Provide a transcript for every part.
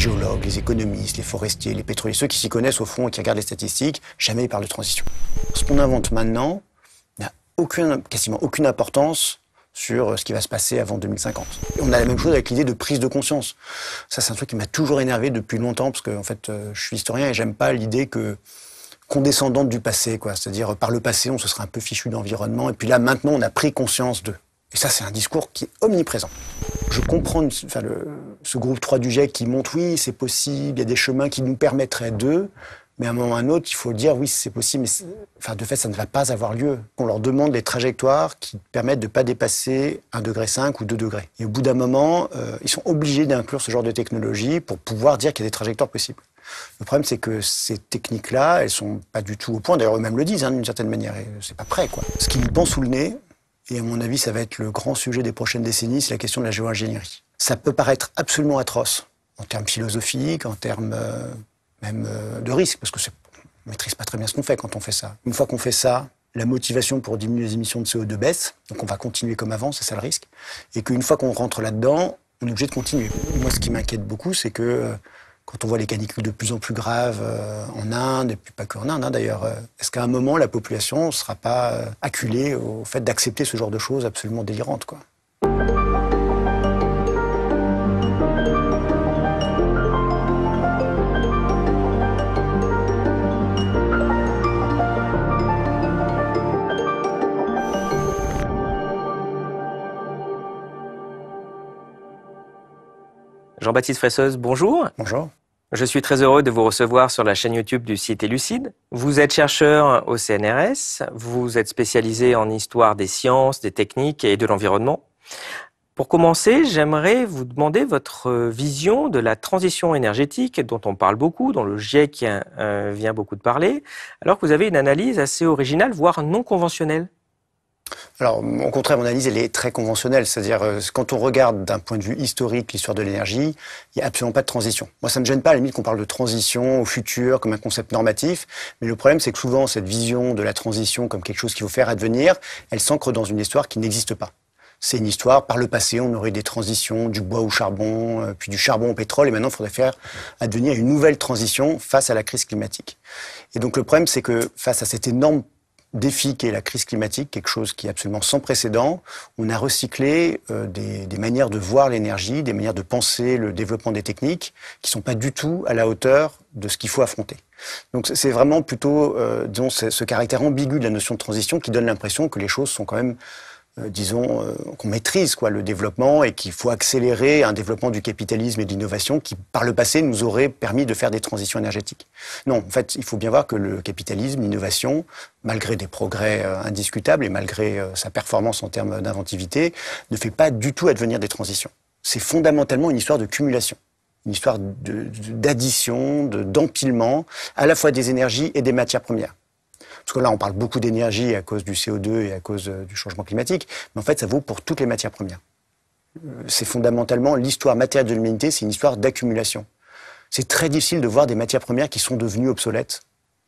géologues, les économistes, les forestiers, les pétroliers, ceux qui s'y connaissent au fond et qui regardent les statistiques, jamais ils parlent de transition. Ce qu'on invente maintenant n'a quasiment aucune importance sur ce qui va se passer avant 2050. Et on a la même chose avec l'idée de prise de conscience. Ça, c'est un truc qui m'a toujours énervé depuis longtemps, parce que en fait, je suis historien et j'aime pas l'idée condescendante du passé, quoi. C'est-à-dire, par le passé, on se serait un peu fichu d'environnement, et puis là, maintenant, on a pris conscience d'eux. Et ça, c'est un discours qui est omniprésent. Je comprends ce groupe 3 du GIEC qui montre, oui, c'est possible, il y a des chemins qui nous permettraient d'eux, mais à un moment ou à un autre, il faut dire, oui, c'est possible, mais de fait, ça ne va pas avoir lieu. On leur demande les trajectoires qui permettent de ne pas dépasser 1,5 degré ou 2 degrés. Et au bout d'un moment, ils sont obligés d'inclure ce genre de technologie pour pouvoir dire qu'il y a des trajectoires possibles. Le problème, c'est que ces techniques-là, elles sont pas du tout au point. D'ailleurs, eux-mêmes le disent, d'une certaine manière. Et c'est pas prêt, quoi. Ce qui nous pend sous le nez, et à mon avis, ça va être le grand sujet des prochaines décennies, c'est la question de la géo-ingénierie. Ça peut paraître absolument atroce, en termes philosophiques, en termes même de risque, parce que on maîtrise pas très bien ce qu'on fait quand on fait ça. Une fois qu'on fait ça, la motivation pour diminuer les émissions de CO2 baisse, donc on va continuer comme avant, c'est ça le risque. Et qu'une fois qu'on rentre là-dedans, on est obligé de continuer. Moi, ce qui m'inquiète beaucoup, c'est que quand on voit les canicules de plus en plus graves en Inde, et puis pas qu'en Inde d'ailleurs, est-ce qu'à un moment, la population ne sera pas acculée au fait d'accepter ce genre de choses absolument délirantes, quoi. Jean-Baptiste Fresseuse, bonjour. Bonjour. Je suis très heureux de vous recevoir sur la chaîne YouTube du Cité Lucide. Vous êtes chercheur au CNRS, vous êtes spécialisé en histoire des sciences, des techniques et de l'environnement. Pour commencer, j'aimerais vous demander votre vision de la transition énergétique dont on parle beaucoup, dont le GIEC vient beaucoup de parler, alors que vous avez une analyse assez originale, voire non conventionnelle. Alors, au contraire, mon analyse, elle est très conventionnelle. C'est-à-dire, quand on regarde d'un point de vue historique l'histoire de l'énergie, il n'y a absolument pas de transition. Moi, ça ne me gêne pas, à la limite, qu'on parle de transition au futur comme un concept normatif. Mais le problème, c'est que souvent, cette vision de la transition comme quelque chose qu'il faut faire advenir, elle s'ancre dans une histoire qui n'existe pas. C'est une histoire, par le passé, on aurait des transitions du bois au charbon, puis du charbon au pétrole, et maintenant, il faudrait faire advenir une nouvelle transition face à la crise climatique. Et donc, le problème, c'est que face à cet énorme défi qui est la crise climatique, quelque chose qui est absolument sans précédent, on a recyclé des manières de voir l'énergie, des manières de penser le développement des techniques qui sont pas du tout à la hauteur de ce qu'il faut affronter. Donc c'est vraiment plutôt, disons, ce caractère ambigu de la notion de transition qui donne l'impression que les choses sont quand même qu'on maîtrise le développement et qu'il faut accélérer un développement du capitalisme et de l'innovation qui, par le passé, nous aurait permis de faire des transitions énergétiques. Non, en fait, il faut bien voir que le capitalisme, l'innovation, malgré des progrès indiscutables et malgré sa performance en termes d'inventivité, ne fait pas du tout advenir des transitions. C'est fondamentalement une histoire de cumulation, une histoire d'addition, d'empilement, à la fois des énergies et des matières premières. Parce que là, on parle beaucoup d'énergie à cause du CO2 et à cause du changement climatique, mais en fait, ça vaut pour toutes les matières premières. C'est fondamentalement l'histoire matérielle de l'humanité, c'est une histoire d'accumulation. C'est très difficile de voir des matières premières qui sont devenues obsolètes.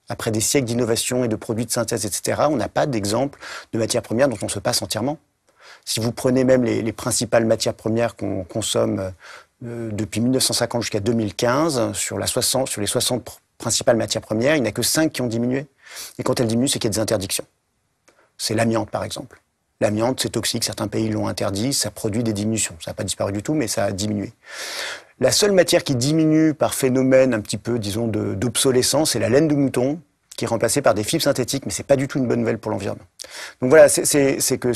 Après des siècles d'innovation et de produits de synthèse, etc., on n'a pas d'exemple de matières premières dont on se passe entièrement. Si vous prenez même les principales matières premières qu'on consomme depuis 1950 jusqu'à 2015, sur les 60 principales matières premières, il n'y en a que 5 qui ont diminué. Et quand elles diminuent, c'est qu'il y a des interdictions. C'est l'amiante, par exemple. L'amiante, c'est toxique, certains pays l'ont interdit, ça produit des diminutions. Ça n'a pas disparu du tout, mais ça a diminué. La seule matière qui diminue par phénomène un petit peu, disons, d'obsolescence, c'est la laine de mouton, qui est remplacée par des fibres synthétiques, mais c'est pas du tout une bonne nouvelle pour l'environnement. Donc voilà, c'est que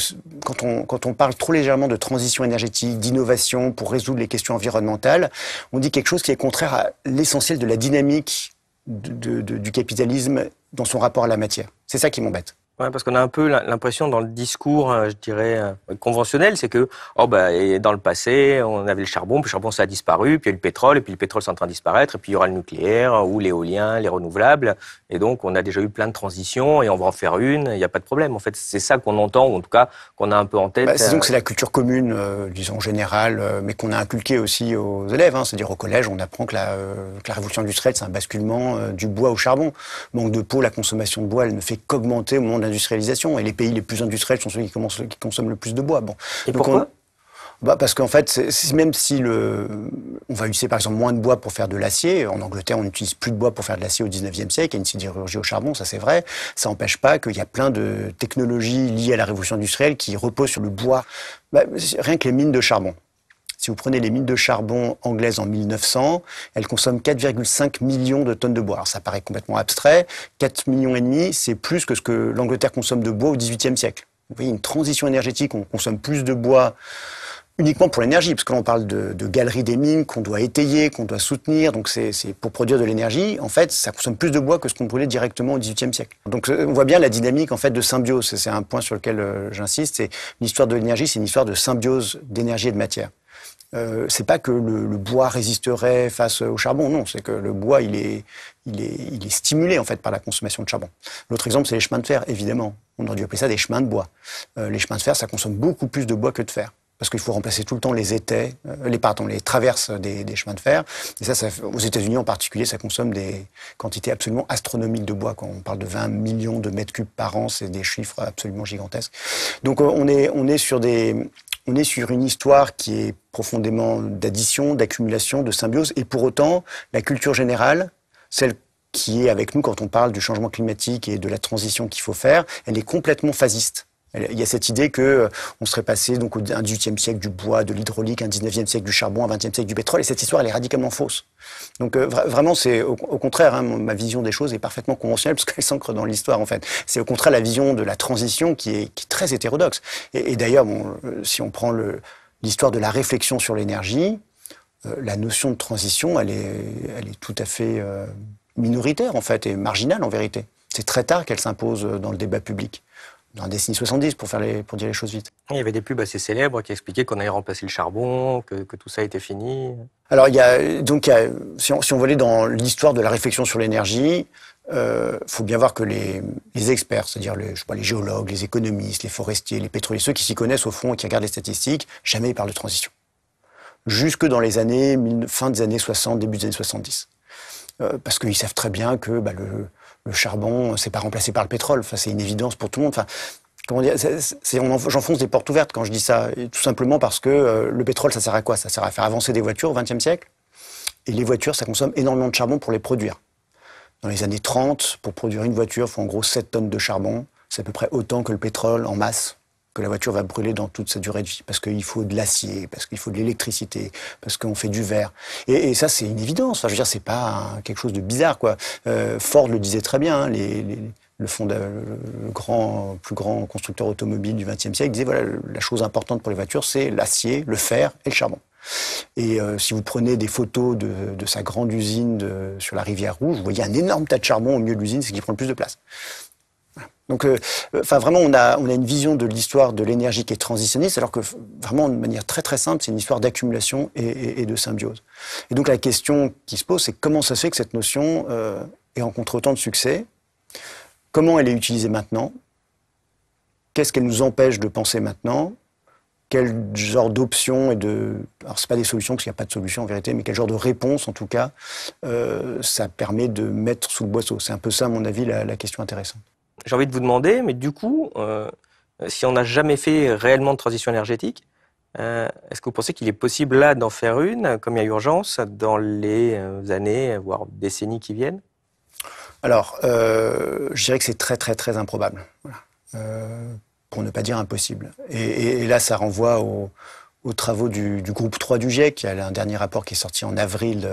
quand on parle trop légèrement de transition énergétique, d'innovation pour résoudre les questions environnementales, on dit quelque chose qui est contraire à l'essentiel de la dynamique du capitalisme dans son rapport à la matière. C'est ça qui m'embête. Ouais, parce qu'on a un peu l'impression dans le discours, je dirais, conventionnel, c'est que et dans le passé, on avait le charbon, puis le charbon ça a disparu, puis il y a eu le pétrole, et puis le pétrole c'est en train de disparaître, et puis il y aura le nucléaire, ou l'éolien, les renouvelables, et donc on a déjà eu plein de transitions, et on va en faire une, il n'y a pas de problème. En fait, c'est ça qu'on entend, ou en tout cas qu'on a un peu en tête. Disons que c'est la culture commune, disons générale, mais qu'on a inculquée aussi aux élèves. C'est-à-dire au collège, on apprend que la révolution industrielle, c'est un basculement du bois au charbon. Manque de peau, la consommation de bois, elle ne fait qu'augmenter au moment de l'industrialisation. Et les pays les plus industriels sont ceux qui consomment le plus de bois. Bon. Et donc pourquoi Parce qu'en fait, même si on va utiliser par exemple moins de bois pour faire de l'acier, en Angleterre on n'utilise plus de bois pour faire de l'acier au 19e siècle, il y a une sidérurgie au charbon, ça c'est vrai, ça n'empêche pas qu'il y a plein de technologies liées à la révolution industrielle qui reposent sur le bois. Rien que les mines de charbon. Si vous prenez les mines de charbon anglaises en 1900, elles consomment 4,5 millions de tonnes de bois. Alors ça paraît complètement abstrait, 4,5 millions, c'est plus que ce que l'Angleterre consomme de bois au 18e siècle. Vous voyez, une transition énergétique, on consomme plus de bois uniquement pour l'énergie, parce que là on parle de galeries des mines qu'on doit étayer, qu'on doit soutenir, donc c'est pour produire de l'énergie. En fait, ça consomme plus de bois que ce qu'on brûlait directement au XVIIIe siècle. Donc on voit bien la dynamique en fait de symbiose. C'est un point sur lequel j'insiste. C'est l'histoire de l'énergie, c'est une histoire de symbiose d'énergie et de matière. C'est pas que le bois résisterait face au charbon, non, c'est que le bois il est stimulé en fait par la consommation de charbon. L'autre exemple c'est les chemins de fer, évidemment. On aurait dû appeler ça des chemins de bois. Les chemins de fer, ça consomme beaucoup plus de bois que de fer. Parce qu'il faut remplacer tout le temps les étais, les traverses des chemins de fer. Et ça, aux États-Unis en particulier, ça consomme des quantités absolument astronomiques de bois. Quand on parle de 20 millions de mètres cubes par an, c'est des chiffres absolument gigantesques. Donc on est sur une histoire qui est profondément d'addition, d'accumulation, de symbiose. Et pour autant, la culture générale, celle qui est avec nous quand on parle du changement climatique et de la transition qu'il faut faire, elle est complètement phasiste. Il y a cette idée que on serait passé donc au XVIIIe siècle du bois, de l'hydraulique, un XIXe siècle du charbon, un XXe siècle du pétrole, et cette histoire elle est radicalement fausse. Donc vraiment c'est au contraire, hein, ma vision des choses est parfaitement conventionnelle parce qu'elle s'ancre dans l'histoire en fait. C'est au contraire la vision de la transition qui est très hétérodoxe. Et d'ailleurs, si on prend l'histoire de la réflexion sur l'énergie, la notion de transition elle est tout à fait minoritaire en fait et marginale en vérité. C'est très tard qu'elle s'impose dans le débat public. Dans la décennie 70, pour dire les choses vite. Il y avait des pubs assez célèbres qui expliquaient qu'on allait remplacer le charbon, que tout ça était fini. Alors, si on veut aller dans l'histoire de la réflexion sur l'énergie, faut bien voir que les experts, c'est-à-dire les géologues, les économistes, les forestiers, les pétroliers, ceux qui s'y connaissent au fond et qui regardent les statistiques, jamais ils parlent de transition. Jusque dans les fin des années 60, début des années 70. Parce qu'ils savent très bien que le charbon, c'est pas remplacé par le pétrole. Enfin, c'est une évidence pour tout le monde. Enfin, comment dire, j'enfonce des portes ouvertes quand je dis ça. Et tout simplement parce que le pétrole, ça sert à quoi? Ça sert à faire avancer des voitures au XXe siècle. Et les voitures, ça consomme énormément de charbon pour les produire. Dans les années 30, pour produire une voiture, il faut en gros 7 tonnes de charbon. C'est à peu près autant que le pétrole en masse que la voiture va brûler dans toute sa durée de vie. Parce qu'il faut de l'acier, parce qu'il faut de l'électricité, parce qu'on fait du verre. Et ça, c'est une évidence. Enfin, je veux dire, c'est pas quelque chose de bizarre, quoi. Ford le disait très bien, hein, le plus grand constructeur automobile du XXe siècle disait, voilà, la chose importante pour les voitures, c'est l'acier, le fer et le charbon. Et si vous prenez des photos de sa grande usine sur la rivière Rouge, vous voyez un énorme tas de charbon au milieu de l'usine, c'est ce qui prend le plus de place. Donc, vraiment, on a une vision de l'histoire de l'énergie qui est transitionniste, alors que vraiment, de manière très très simple, c'est une histoire d'accumulation et de symbiose. Et donc, la question qui se pose, c'est comment ça se fait que cette notion ait rencontré autant de succès? Comment elle est utilisée maintenant? Qu'est-ce qu'elle nous empêche de penser maintenant? Quel genre d'options alors c'est pas des solutions parce qu'il n'y a pas de solution en vérité, mais quel genre de réponse en tout cas, ça permet de mettre sous le boisseau. C'est un peu ça, à mon avis, la question intéressante. J'ai envie de vous demander, mais du coup, si on n'a jamais fait réellement de transition énergétique, est-ce que vous pensez qu'il est possible là d'en faire une, comme il y a urgence, dans les années, voire décennies qui viennent? Alors, je dirais que c'est très très très improbable, voilà. Pour ne pas dire impossible. Et là, ça renvoie aux travaux du groupe 3 du GIEC. Il y a un dernier rapport qui est sorti en avril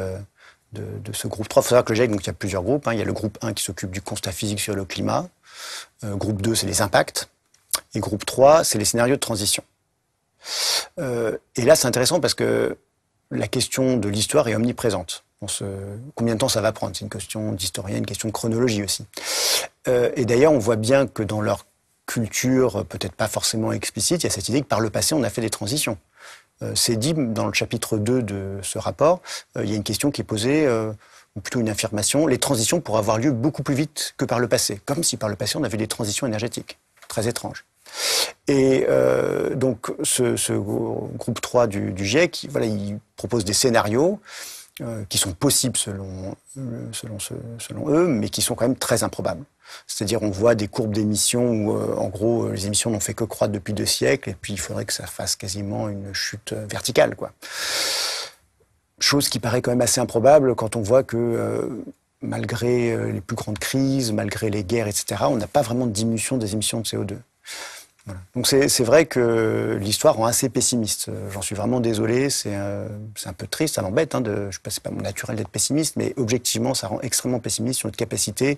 de ce groupe 3. Il faut savoir que le GIEC, donc, il y a plusieurs groupes, hein. Il y a le groupe 1 qui s'occupe du constat physique sur le climat. Groupe 2, c'est les impacts. Et groupe 3, c'est les scénarios de transition. Et là, c'est intéressant parce que la question de l'histoire est omniprésente. Combien de temps ça va prendre? C'est une question d'historien, une question de chronologie aussi. Et d'ailleurs, on voit bien que dans leur culture, peut-être pas forcément explicite, il y a cette idée que par le passé, on a fait des transitions. C'est dit dans le chapitre 2 de ce rapport, il y a une question qui est posée, ou plutôt une affirmation, les transitions pourraient avoir lieu beaucoup plus vite que par le passé, comme si par le passé on avait des transitions énergétiques. Très étrange. Et donc ce groupe 3 du GIEC, voilà, il propose des scénarios qui sont possibles selon eux, mais qui sont quand même très improbables. C'est-à-dire, on voit des courbes d'émissions où, en gros, les émissions n'ont fait que croître depuis 2 siècles, et puis il faudrait que ça fasse quasiment une chute verticale, quoi. Chose qui paraît quand même assez improbable quand on voit que, malgré les plus grandes crises, malgré les guerres, etc., on n'a pas vraiment de diminution des émissions de CO2. Voilà. Donc c'est vrai que l'histoire rend assez pessimiste. J'en suis vraiment désolé, c'est un peu triste, ça m'embête. Je sais pas, c'est pas mon naturel d'être pessimiste, mais objectivement, ça rend extrêmement pessimiste sur notre capacité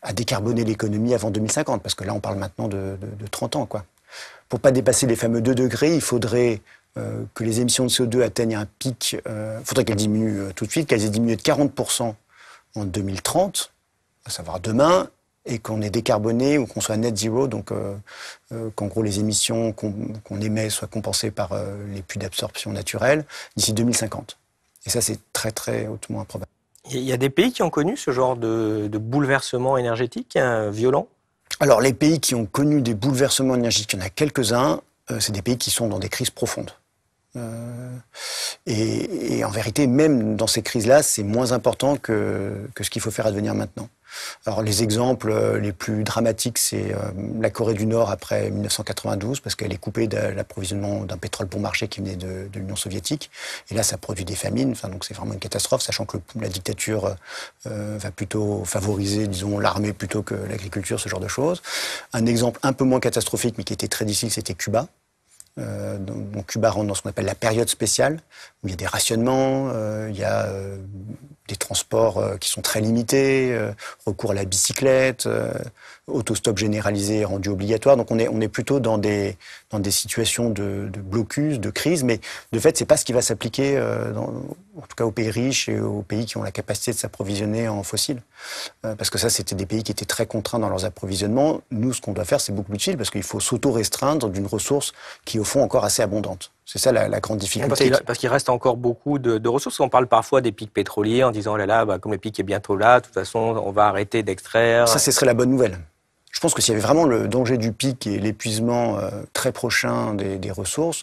à décarboner l'économie avant 2050, parce que là, on parle maintenant de 30 ans, quoi. Pour pas dépasser les fameux 2 degrés, il faudrait que les émissions de CO2 atteignent un pic, il faudrait qu'elles diminuent tout de suite, qu'elles aient diminué de 40% en 2030, à savoir demain, et qu'on ait décarboné ou qu'on soit net zero, donc qu'en gros les émissions qu'on émet soient compensées par les puits d'absorption naturelle d'ici 2050. Et ça, c'est très très hautement improbable. Il y a des pays qui ont connu ce genre de bouleversement énergétique violent? Alors, les pays qui ont connu des bouleversements énergétiques, il y en a quelques-uns, c'est des pays qui sont dans des crises profondes. Et en vérité, même dans ces crises-là, c'est moins important que ce qu'il faut faire advenir maintenant. Alors, les exemples les plus dramatiques, c'est la Corée du Nord après 1992, parce qu'elle est coupée de l'approvisionnement d'un pétrole bon marché qui venait de l'Union soviétique. Et là, ça produit des famines. Enfin, donc, c'est vraiment une catastrophe, sachant que la dictature va plutôt favoriser, disons, l'armée plutôt que l'agriculture, ce genre de choses. Un exemple un peu moins catastrophique, mais qui était très difficile, c'était Cuba. Donc Cuba rentre dans ce qu'on appelle la période spéciale, où il y a des rationnements, il y a des transports qui sont très limités, recours à la bicyclette, autostop généralisé rendu obligatoire. Donc on est plutôt dans des situations de blocus, de crise, mais de fait, c'est pas ce qui va s'appliquer, en tout cas aux pays riches et aux pays qui ont la capacité de s'approvisionner en fossiles. Parce que ça, c'était des pays qui étaient très contraints dans leurs approvisionnements. Nous, ce qu'on doit faire, c'est beaucoup plus difficile, parce qu'il faut s'auto-restreindre d'une ressource qui est au fond encore assez abondante. C'est ça la grande difficulté. Parce qu'il reste encore beaucoup de ressources. On parle parfois des pics pétroliers en disant, oh là là, comme le pic est bientôt là, de toute façon, on va arrêter d'extraire. Ça, ce serait la bonne nouvelle. Je pense que s'il y avait vraiment le danger du pic et l'épuisement très prochain des ressources,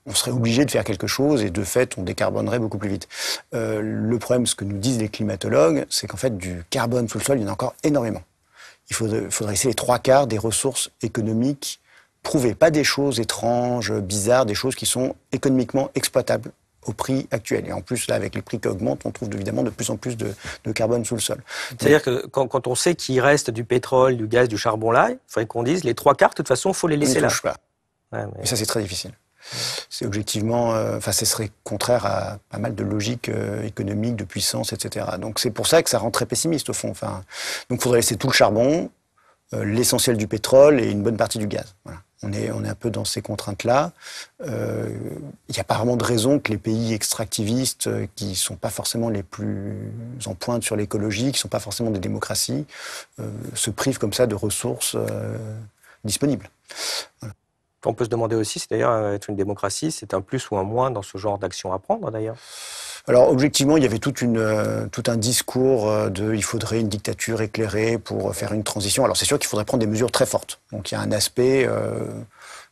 on serait obligé de faire quelque chose et de fait, on décarbonerait beaucoup plus vite. Le problème, ce que nous disent les climatologues, c'est qu'en fait, du carbone sous le sol, il y en a encore énormément. Il faudrait essayer les 3/4 des ressources économiques prouvées, pas des choses étranges, bizarres, des choses qui sont économiquement exploitables au prix actuel. Et en plus, là, avec les prix qui augmentent, on trouve évidemment de plus en plus de carbone sous le sol. C'est-à-dire que quand on sait qu'il reste du pétrole, du gaz, du charbon là, il faudrait qu'on dise les 3/4, de toute façon, il faut les laisser là. Touche pas. Ouais, mais... Et ça, c'est très difficile. C'est objectivement, ce serait contraire à pas mal de logique économique, de puissance, etc. Donc c'est pour ça que ça rend très pessimiste au fond. Donc il faudrait laisser tout le charbon, l'essentiel du pétrole et une bonne partie du gaz. Voilà. On est un peu dans ces contraintes-là. Il n'y a pas vraiment de raison que les pays extractivistes, qui ne sont pas forcément les plus en pointe sur l'écologie, qui ne sont pas forcément des démocraties, se privent comme ça de ressources disponibles. Voilà. On peut se demander aussi si d'ailleurs être une démocratie, c'est un plus ou un moins dans ce genre d'action à prendre d'ailleurs. Alors objectivement, il y avait tout un discours il faudrait une dictature éclairée pour faire une transition. Alors c'est sûr qu'il faudrait prendre des mesures très fortes. Donc il y a un aspect,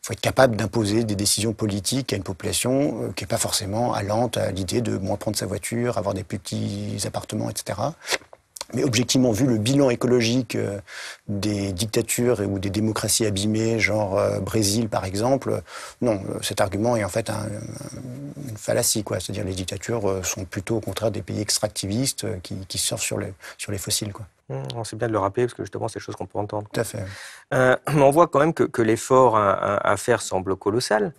faut être capable d'imposer des décisions politiques à une population qui n'est pas forcément allante à l'idée de moins prendre sa voiture, avoir des petits appartements, etc. Mais objectivement, vu le bilan écologique des dictatures ou des démocraties abîmées, genre Brésil par exemple, non, cet argument est en fait une fallacie, quoi. C'est-à-dire les dictatures sont plutôt au contraire des pays extractivistes qui surfent sur les fossiles, quoi. C'est bien de le rappeler parce que justement c'est des choses qu'on peut entendre. Tout à fait. Mais on voit quand même que l'effort à faire semble colossal.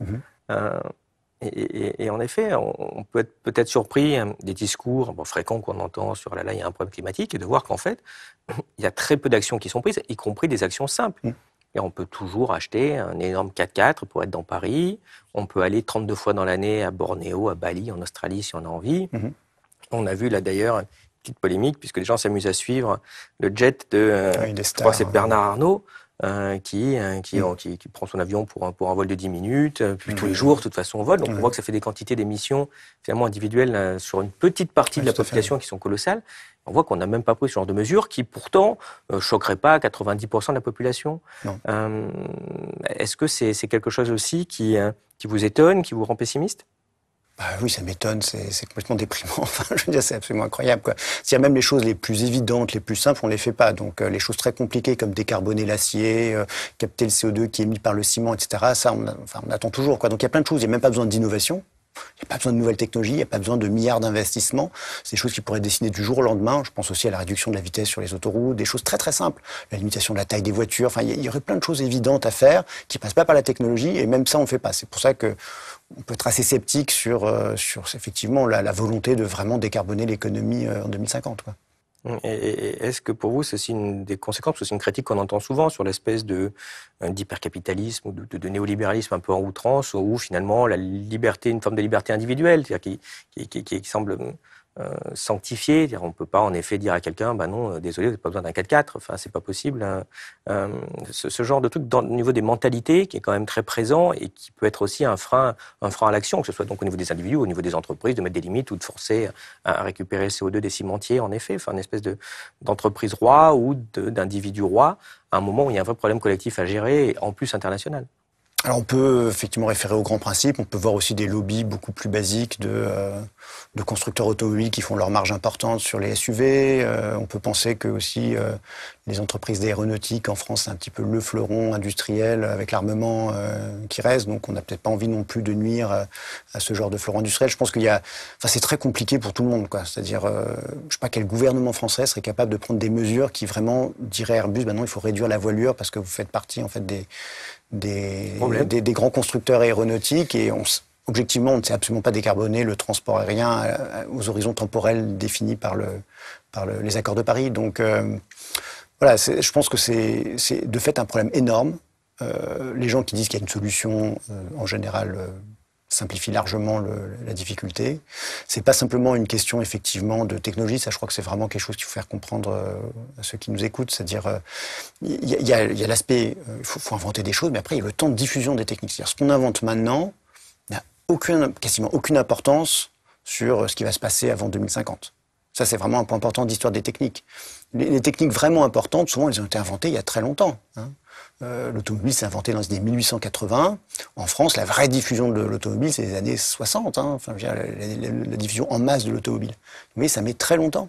Et en effet, on peut être peut-être surpris des discours fréquents qu'on entend sur là, il y a un problème climatique, et de voir qu'en fait, il y a très peu d'actions qui sont prises, y compris des actions simples. Et on peut toujours acheter un énorme 4x4 pour être dans Paris. On peut aller 32 fois dans l'année à Bornéo, à Bali, en Australie, si on a envie. On a vu là d'ailleurs une petite polémique, puisque les gens s'amusent à suivre le jet de, je crois que c'est Bernard Arnault, qui prend son avion pour un vol de 10 minutes, puis tous les jours, de toute façon, on vole. Donc on voit que ça fait des quantités d'émissions finalement individuelles sur une petite partie de la population qui sont colossales. On voit qu'on n'a même pas pris ce genre de mesures qui, pourtant, choqueraient pas 90% de la population. Est-ce que c'est quelque chose aussi qui vous étonne, qui vous rend pessimiste ? Bah oui, ça m'étonne, c'est complètement déprimant. Enfin, je veux dire, c'est absolument incroyable, quoi. C'est-à-dire même les choses les plus évidentes, les plus simples, on les fait pas. Donc les choses très compliquées comme décarboner l'acier, capter le CO2 qui est émis par le ciment, etc. Ça, on attend toujours, quoi. Donc il y a plein de choses. Il n'y a même pas besoin d'innovation. Il n'y a pas besoin de nouvelles technologies, il n'y a pas besoin de milliards d'investissements. C'est des choses qui pourraient être dessinées du jour au lendemain. Je pense aussi à la réduction de la vitesse sur les autoroutes, des choses très très simples. La limitation de la taille des voitures. Enfin, il y aurait plein de choses évidentes à faire qui passent pas par la technologie et même ça, on ne fait pas. C'est pour ça que on peut être assez sceptique sur effectivement la volonté de vraiment décarboner l'économie en 2050, quoi. Et est-ce que pour vous, c'est aussi une des conséquences, parce que c'est une critique qu'on entend souvent sur l'espèce d'hypercapitalisme ou de néolibéralisme un peu en outrance, où finalement la liberté, une forme de liberté individuelle, c'est-à-dire qui semble sanctifiée. C'est-à-dire on ne peut pas en effet dire à quelqu'un, bah non, désolé, vous n'avez pas besoin d'un 4x4, enfin c'est pas possible. Ce genre de truc au niveau des mentalités qui est quand même très présent et qui peut être aussi un frein à l'action, que ce soit donc au niveau des individus, au niveau des entreprises, de mettre des limites ou de forcer à récupérer le CO2 des cimentiers, en effet, enfin une espèce d'entreprise roi ou d'individu roi, à un moment où il y a un vrai problème collectif à gérer, en plus international. Alors on peut effectivement référer aux grands principes, on peut voir aussi des lobbies beaucoup plus basiques de constructeurs automobiles qui font leur marge importante sur les SUV. On peut penser que aussi les entreprises d'aéronautique en France, c'est un petit peu le fleuron industriel avec l'armement qui reste, donc on n'a peut-être pas envie non plus de nuire à ce genre de fleuron industriel. Je pense c'est très compliqué pour tout le monde, quoi. C'est-à-dire, je sais pas quel gouvernement français serait capable de prendre des mesures qui vraiment diraient à Airbus, non, il faut réduire la voilure parce que vous faites partie en fait des grands constructeurs aéronautiques et objectivement, on ne sait absolument pas décarboner le transport aérien aux horizons temporels définis par les accords de Paris. Donc voilà, je pense que c'est de fait un problème énorme. Les gens qui disent qu'il y a une solution, en général, simplifient largement la difficulté. C'est pas simplement une question effectivement de technologie, ça je crois que c'est vraiment quelque chose qu'il faut faire comprendre à ceux qui nous écoutent, c'est-à-dire il y a l'aspect, il faut inventer des choses, mais après il y a le temps de diffusion des techniques. C'est-à-dire ce qu'on invente maintenant n'a quasiment aucune importance sur ce qui va se passer avant 2050. Ça c'est vraiment un point important d'histoire des techniques. Les techniques vraiment importantes, souvent elles ont été inventées il y a très longtemps, hein. L'automobile s'est inventée dans les années 1880. En France, la vraie diffusion de l'automobile, c'est les années 60. Hein. Enfin, je veux dire, la diffusion en masse de l'automobile. Mais ça met très longtemps.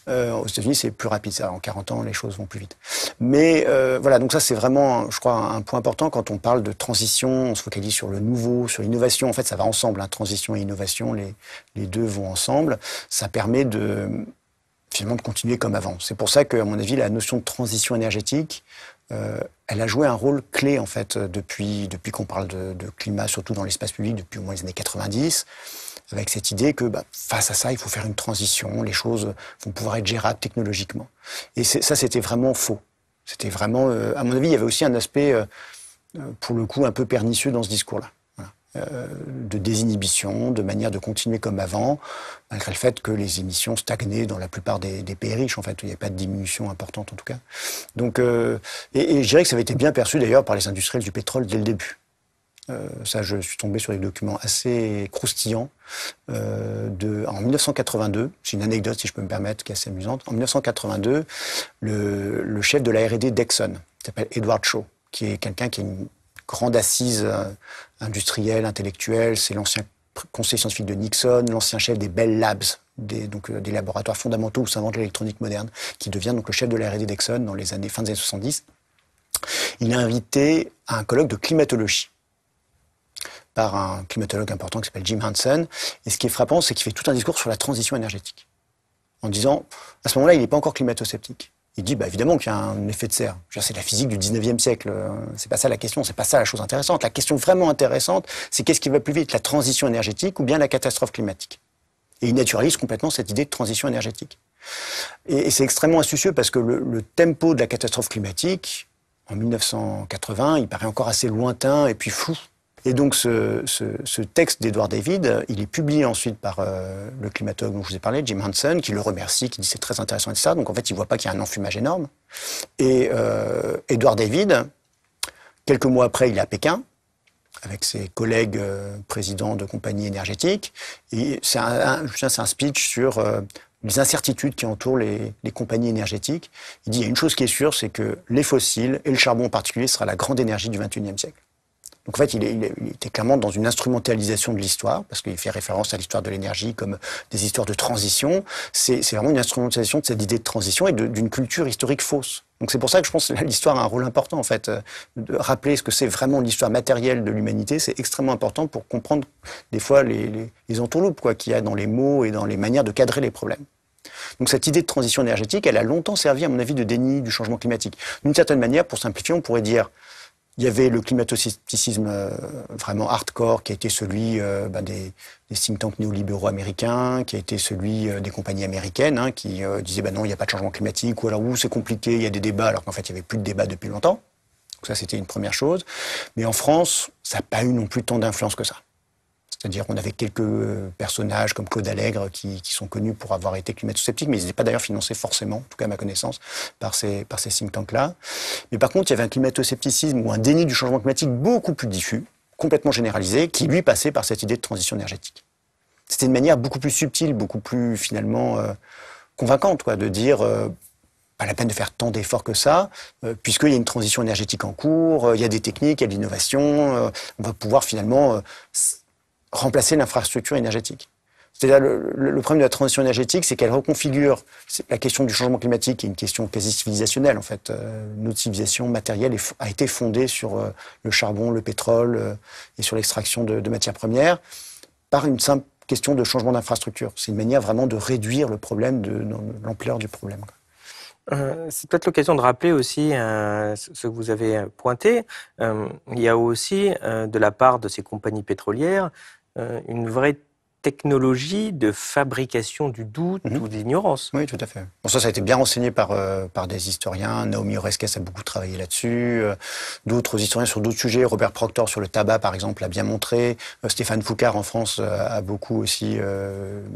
Aux États-Unis, c'est plus rapide. Ça, en 40 ans, les choses vont plus vite. Mais voilà, donc ça, c'est vraiment, je crois, un point important quand on parle de transition. On se focalise sur le nouveau, sur l'innovation. En fait, ça va ensemble. Hein. Transition et innovation, les deux vont ensemble. Ça permet finalement de continuer comme avant. C'est pour ça qu'à mon avis, la notion de transition énergétique, elle a joué un rôle clé en fait depuis qu'on parle de climat, surtout dans l'espace public depuis au moins les années 90, avec cette idée que face à ça, il faut faire une transition, les choses vont pouvoir être gérables technologiquement. Et ça, c'était vraiment faux. C'était vraiment, à mon avis, il y avait aussi un aspect, pour le coup, un peu pernicieux dans ce discours-là. De désinhibition, de manière de continuer comme avant, malgré le fait que les émissions stagnaient dans la plupart des pays riches, en fait, où il n'y avait pas de diminution importante, en tout cas. Donc, et je dirais que ça avait été bien perçu, d'ailleurs, par les industriels du pétrole dès le début. Ça, je suis tombé sur des documents assez croustillants. En 1982, c'est une anecdote, si je peux me permettre, qui est assez amusante. En 1982, le chef de la R&D d'Exxon, qui s'appelle Edward Shah, qui est quelqu'un qui a une grande assise industrielle, intellectuelle. C'est l'ancien conseiller scientifique de Nixon, l'ancien chef des Bell Labs, des laboratoires fondamentaux où s'invente l'électronique moderne, qui devient donc le chef de la R&D d'Exxon dans les fin des années 70. Il est invité à un colloque de climatologie par un climatologue important qui s'appelle Jim Hansen. Et ce qui est frappant, c'est qu'il fait tout un discours sur la transition énergétique. En disant, à ce moment-là, il n'est pas encore climato-sceptique. Il dit, évidemment qu'il y a un effet de serre. C'est la physique du 19e siècle. C'est pas ça la question, c'est pas ça la chose intéressante. La question vraiment intéressante, c'est qu'est-ce qui va plus vite, la transition énergétique ou bien la catastrophe climatique? Et il naturalise complètement cette idée de transition énergétique. Et c'est extrêmement astucieux parce que le tempo de la catastrophe climatique, en 1980, il paraît encore assez lointain et puis flou. Et donc ce texte d'Edward David, il est publié ensuite par le climatologue dont je vous ai parlé, Jim Hansen, qui le remercie, qui dit c'est très intéressant et ça. Donc en fait, il voit pas qu'il y a un enfumage énorme. Et Edward David, quelques mois après, il est à Pékin avec ses collègues présidents de compagnies énergétiques. Et c'est un speech sur les incertitudes qui entourent les compagnies énergétiques. Il dit il y a une chose qui est sûre, c'est que les fossiles, et le charbon en particulier, sera la grande énergie du XXIe siècle. Donc en fait, il était clairement dans une instrumentalisation de l'histoire, parce qu'il fait référence à l'histoire de l'énergie comme des histoires de transition. C'est vraiment une instrumentalisation de cette idée de transition et d'une culture historique fausse. Donc c'est pour ça que je pense que l'histoire a un rôle important, en fait. De rappeler ce que c'est vraiment l'histoire matérielle de l'humanité, c'est extrêmement important pour comprendre des fois les entourloupes qu'il y a dans les mots et dans les manières de cadrer les problèmes. Donc cette idée de transition énergétique, elle a longtemps servi, à mon avis, de déni du changement climatique. D'une certaine manière, pour simplifier, on pourrait dire il y avait le climato-scepticisme vraiment hardcore qui a été celui des think tanks néolibéraux américains, qui a été celui des compagnies américaines qui disaient non, il n'y a pas de changement climatique, ou alors c'est compliqué, il y a des débats, alors qu'en fait il n'y avait plus de débats depuis longtemps. Donc ça c'était une première chose. Mais en France, ça n'a pas eu non plus tant d'influence que ça. C'est-à-dire qu'on avait quelques personnages comme Claude Allègre qui sont connus pour avoir été climato-sceptiques, mais ils n'étaient pas d'ailleurs financés forcément, en tout cas à ma connaissance, par ces think tanks-là. Mais par contre, il y avait un climato-scepticisme ou un déni du changement climatique beaucoup plus diffus, complètement généralisé, qui lui passait par cette idée de transition énergétique. C'était une manière beaucoup plus subtile, beaucoup plus finalement convaincante, de dire pas la peine de faire tant d'efforts que ça, puisqu'il y a une transition énergétique en cours, il y a des techniques, il y a de l'innovation, on va pouvoir finalement remplacer l'infrastructure énergétique. C'est-à-dire le problème de la transition énergétique, c'est qu'elle reconfigure la question du changement climatique, qui est une question quasi civilisationnelle en fait. Notre civilisation matérielle a été fondée sur le charbon, le pétrole et sur l'extraction de matières premières par une simple question de changement d'infrastructure. C'est une manière vraiment de réduire le problème, de l'ampleur du problème. C'est peut-être l'occasion de rappeler aussi ce que vous avez pointé. Il y a aussi, de la part de ces compagnies pétrolières, une vraie technologie de fabrication du doute ou de l'ignorance. Oui, tout à fait. Bon, ça a été bien renseigné par des historiens. Naomi Oreskes a beaucoup travaillé là-dessus. D'autres historiens sur d'autres sujets. Robert Proctor sur le tabac, par exemple, l'a bien montré. Stéphane Foucard, en France, a beaucoup aussi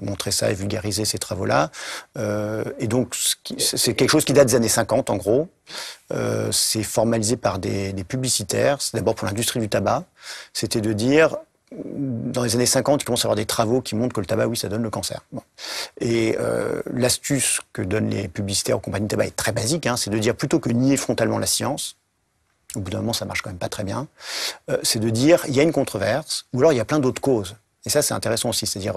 montré ça et vulgarisé ces travaux-là. Et donc, c'est quelque chose qui date des années 50, en gros. C'est formalisé par des publicitaires. C'est d'abord pour l'industrie du tabac. C'était de dire dans les années 50, il commence à y avoir des travaux qui montrent que le tabac, oui, ça donne le cancer. Bon. Et l'astuce que donnent les publicitaires aux compagnies de tabac est très basique, c'est de dire, plutôt que nier frontalement la science, au bout d'un moment, ça marche quand même pas très bien, c'est de dire, il y a une controverse, ou alors il y a plein d'autres causes. Et ça, c'est intéressant aussi, c'est-à-dire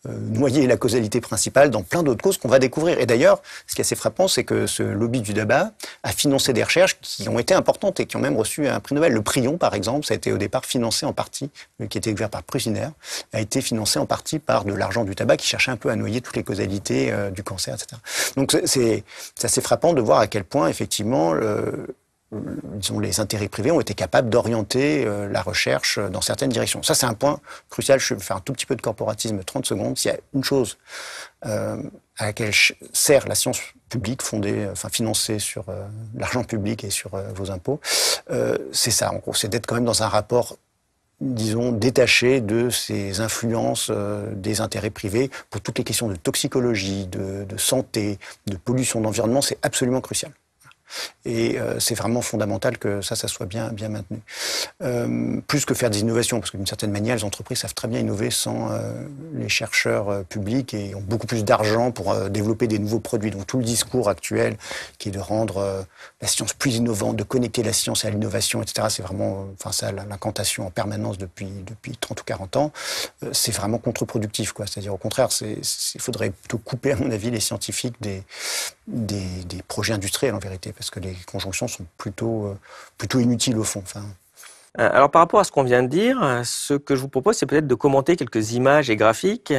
noyer la causalité principale dans plein d'autres causes qu'on va découvrir. Et d'ailleurs, ce qui est assez frappant, c'est que ce lobby du tabac a financé des recherches qui ont été importantes et qui ont même reçu un prix Nobel. Le Prion, par exemple, ça a été au départ financé en partie, qui a été ouvert par Prusiner, a été financé en partie par de l'argent du tabac qui cherchait un peu à noyer toutes les causalités du cancer, etc. Donc c'est assez frappant de voir à quel point, effectivement, disons, les intérêts privés ont été capables d'orienter la recherche dans certaines directions. Ça, c'est un point crucial. Je vais faire un tout petit peu de corporatisme, 30 secondes. S'il y a une chose à laquelle sert la science publique, financée sur l'argent public et sur vos impôts, c'est ça, en gros. C'est d'être quand même dans un rapport, disons, détaché de ces influences des intérêts privés pour toutes les questions de toxicologie, de santé, de pollution d'environnement. C'est absolument crucial. Et c'est vraiment fondamental que ça soit bien maintenu. Plus que faire des innovations, parce que d'une certaine manière, les entreprises savent très bien innover sans les chercheurs publics et ont beaucoup plus d'argent pour développer des nouveaux produits. Donc tout le discours actuel, qui est de rendre la science plus innovante, de connecter la science à l'innovation, etc., c'est vraiment ça, l'incantation en permanence depuis 30 ou 40 ans. C'est vraiment contre-productif, quoi. C'est-à-dire, au contraire, il faudrait plutôt couper, à mon avis, les scientifiques des projets industriels, en vérité, parce que les conjonctions sont plutôt inutiles au fond. Alors par rapport à ce qu'on vient de dire, ce que je vous propose, c'est peut-être de commenter quelques images et graphiques,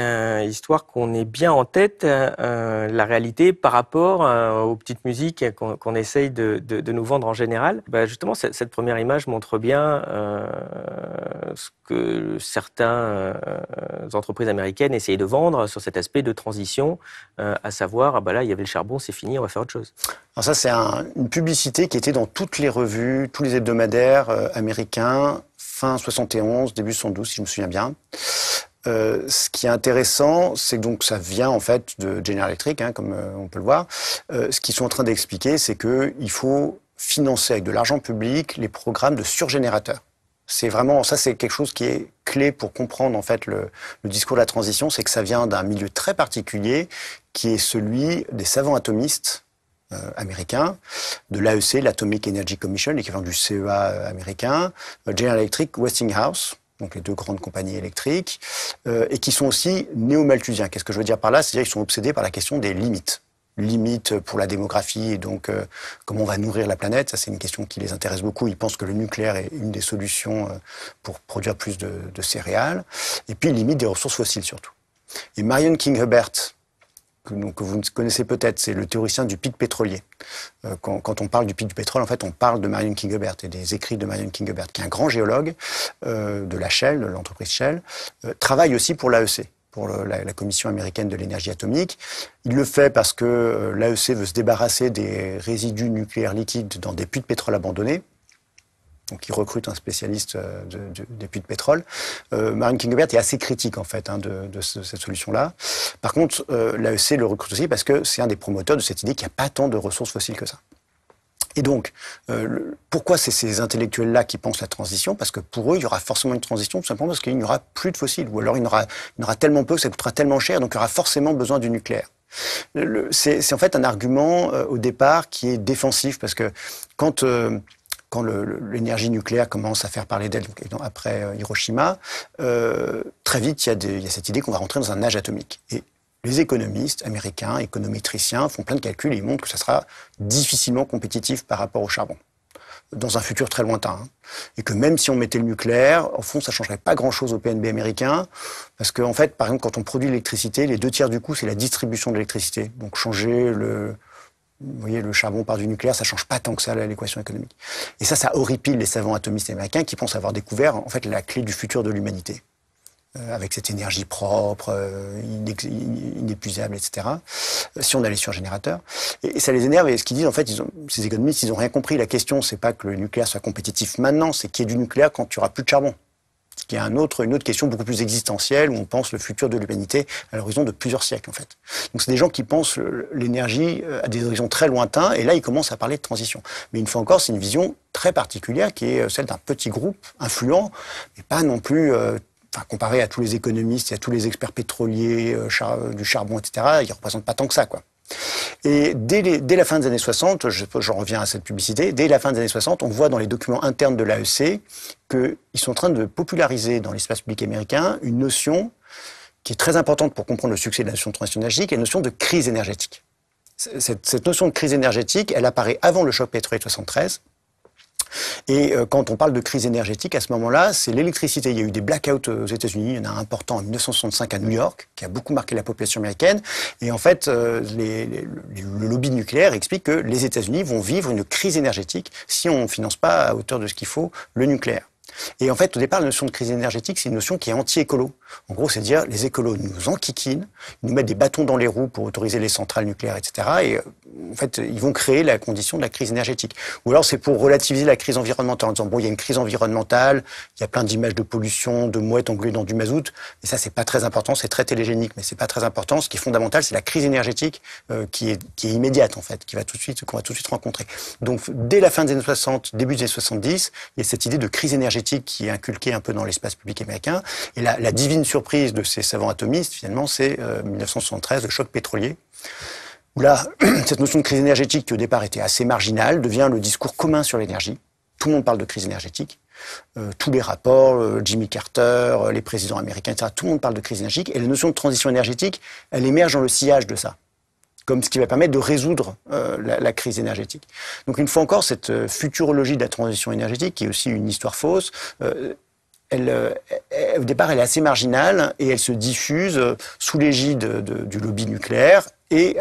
histoire qu'on ait bien en tête la réalité par rapport aux petites musiques qu'on essaye de nous vendre en général. Justement, cette première image montre bien ce que certaines entreprises américaines essayent de vendre sur cet aspect de transition, à savoir, là, il y avait le charbon, c'est fini, on va faire autre chose. Alors ça, c'est une publicité qui était dans toutes les revues, tous les hebdomadaires américains, fin 71, début 72, si je me souviens bien. Ce qui est intéressant, c'est que donc ça vient en fait de General Electric, comme on peut le voir. Ce qu'ils sont en train d'expliquer, c'est qu'il faut financer avec de l'argent public les programmes de surgénérateurs. C'est vraiment, ça c'est quelque chose qui est clé pour comprendre en fait le discours de la transition, c'est que ça vient d'un milieu très particulier qui est celui des savants atomistes américain, de l'AEC, l'Atomic Energy Commission, l'équivalent du CEA américain, General Electric, Westinghouse, donc les deux grandes compagnies électriques, et qui sont aussi néo-malthusiens. Qu'est-ce que je veux dire par là? C'est-à-dire qu'ils sont obsédés par la question des limites. Limites pour la démographie et donc comment on va nourrir la planète. Ça, c'est une question qui les intéresse beaucoup. Ils pensent que le nucléaire est une des solutions pour produire plus de céréales. Et puis, limite des ressources fossiles surtout. Et Marion King Hubbert, que vous connaissez peut-être, c'est le théoricien du pic pétrolier. Quand on parle du pic du pétrole, en fait, on parle de Marion King Hubbert et des écrits de Marion King Hubbert, qui est un grand géologue de la Shell, de l'entreprise Shell, travaille aussi pour l'AEC, pour la Commission américaine de l'énergie atomique. Il le fait parce que l'AEC veut se débarrasser des résidus nucléaires liquides dans des puits de pétrole abandonnés. Donc, il recrute un spécialiste des puits de pétrole. Marion King Hubbert est assez critique, en fait, de cette solution-là. Par contre, l'AEC le recrute aussi parce que c'est un des promoteurs de cette idée qu'il n'y a pas tant de ressources fossiles que ça. Et donc, pourquoi c'est ces intellectuels-là qui pensent la transition? Parce que pour eux, il y aura forcément une transition, tout simplement parce qu'il n'y aura plus de fossiles. Ou alors, il y en aura tellement peu que ça coûtera tellement cher, donc il y aura forcément besoin du nucléaire. C'est en fait un argument, au départ, qui est défensif, parce que quand l'énergie nucléaire commence à faire parler d'elle, après Hiroshima, très vite, il y a cette idée qu'on va rentrer dans un âge atomique. Et les économistes américains, économétriciens, font plein de calculs et ils montrent que ça sera difficilement compétitif par rapport au charbon, dans un futur très lointain. Et que même si on mettait le nucléaire, au fond, ça ne changerait pas grand-chose au PNB américain, parce qu'en fait, par exemple, quand on produit l'électricité, les 2/3 du coût, c'est la distribution de l'électricité. Donc changer vous voyez, le charbon par du nucléaire, ça change pas tant que ça à l'équation économique. Et ça horripile les savants atomistes américains qui pensent avoir découvert, en fait, la clé du futur de l'humanité. Avec cette énergie propre, inépuisable, etc. Si on allait sur un générateur. Et ça les énerve. Et ce qu'ils disent, en fait, ces économistes, ils n'ont rien compris. La question, c'est pas que le nucléaire soit compétitif maintenant, c'est qu'il y ait du nucléaire quand tu auras plus de charbon. Il y a une autre question beaucoup plus existentielle où on pense le futur de l'humanité à l'horizon de plusieurs siècles, en fait. Donc, c'est des gens qui pensent l'énergie à des horizons très lointains, et là, ils commencent à parler de transition. Mais une fois encore, c'est une vision très particulière qui est celle d'un petit groupe influent, mais pas non plus, comparé à tous les économistes et à tous les experts pétroliers, du charbon, etc., ils ne représentent pas tant que ça, quoi. Et dès la fin des années 60, j'en reviens à cette publicité, dès la fin des années 60, on voit dans les documents internes de l'AEC qu'ils sont en train de populariser dans l'espace public américain une notion qui est très importante pour comprendre le succès de la notion de transition énergétique, la notion de crise énergétique. Cette notion de crise énergétique, elle apparaît avant le choc pétrolier de 73. Et quand on parle de crise énergétique, à ce moment-là, c'est l'électricité. Il y a eu des blackouts aux États-Unis. Il y en a un important en 1965 à New York, qui a beaucoup marqué la population américaine. Et en fait, le lobby nucléaire explique que les États-Unis vont vivre une crise énergétique si on ne finance pas à hauteur de ce qu'il faut le nucléaire. Et en fait, au départ, la notion de crise énergétique, c'est une notion qui est anti-écolo. En gros, c'est dire les écolos nous enquiquinent, ils nous mettent des bâtons dans les roues pour autoriser les centrales nucléaires, etc. Et en fait, ils vont créer la condition de la crise énergétique. Ou alors, c'est pour relativiser la crise environnementale en disant bon, il y a une crise environnementale, il y a plein d'images de pollution, de mouettes engluées dans du mazout, mais ça, c'est pas très important, c'est très télégénique, mais c'est pas très important. Ce qui est fondamental, c'est la crise énergétique qui est immédiate en fait, qu'on va tout de suite rencontrer. Donc, dès la fin des années 60, début des années 70, il y a cette idée de crise énergétique qui est inculquée un peu dans l'espace public américain. Et la divine surprise de ces savants atomistes, finalement, c'est 1973, le choc pétrolier, où là, cette notion de crise énergétique, qui au départ était assez marginale, devient le discours commun sur l'énergie. Tout le monde parle de crise énergétique. Tous les rapports, Jimmy Carter, les présidents américains, etc., tout le monde parle de crise énergétique. Et la notion de transition énergétique, elle émerge dans le sillage de ça, comme ce qui va permettre de résoudre la crise énergétique. Donc une fois encore, cette futurologie de la transition énergétique, qui est aussi une histoire fausse, au départ, elle est assez marginale et elle se diffuse sous l'égide du lobby nucléaire et,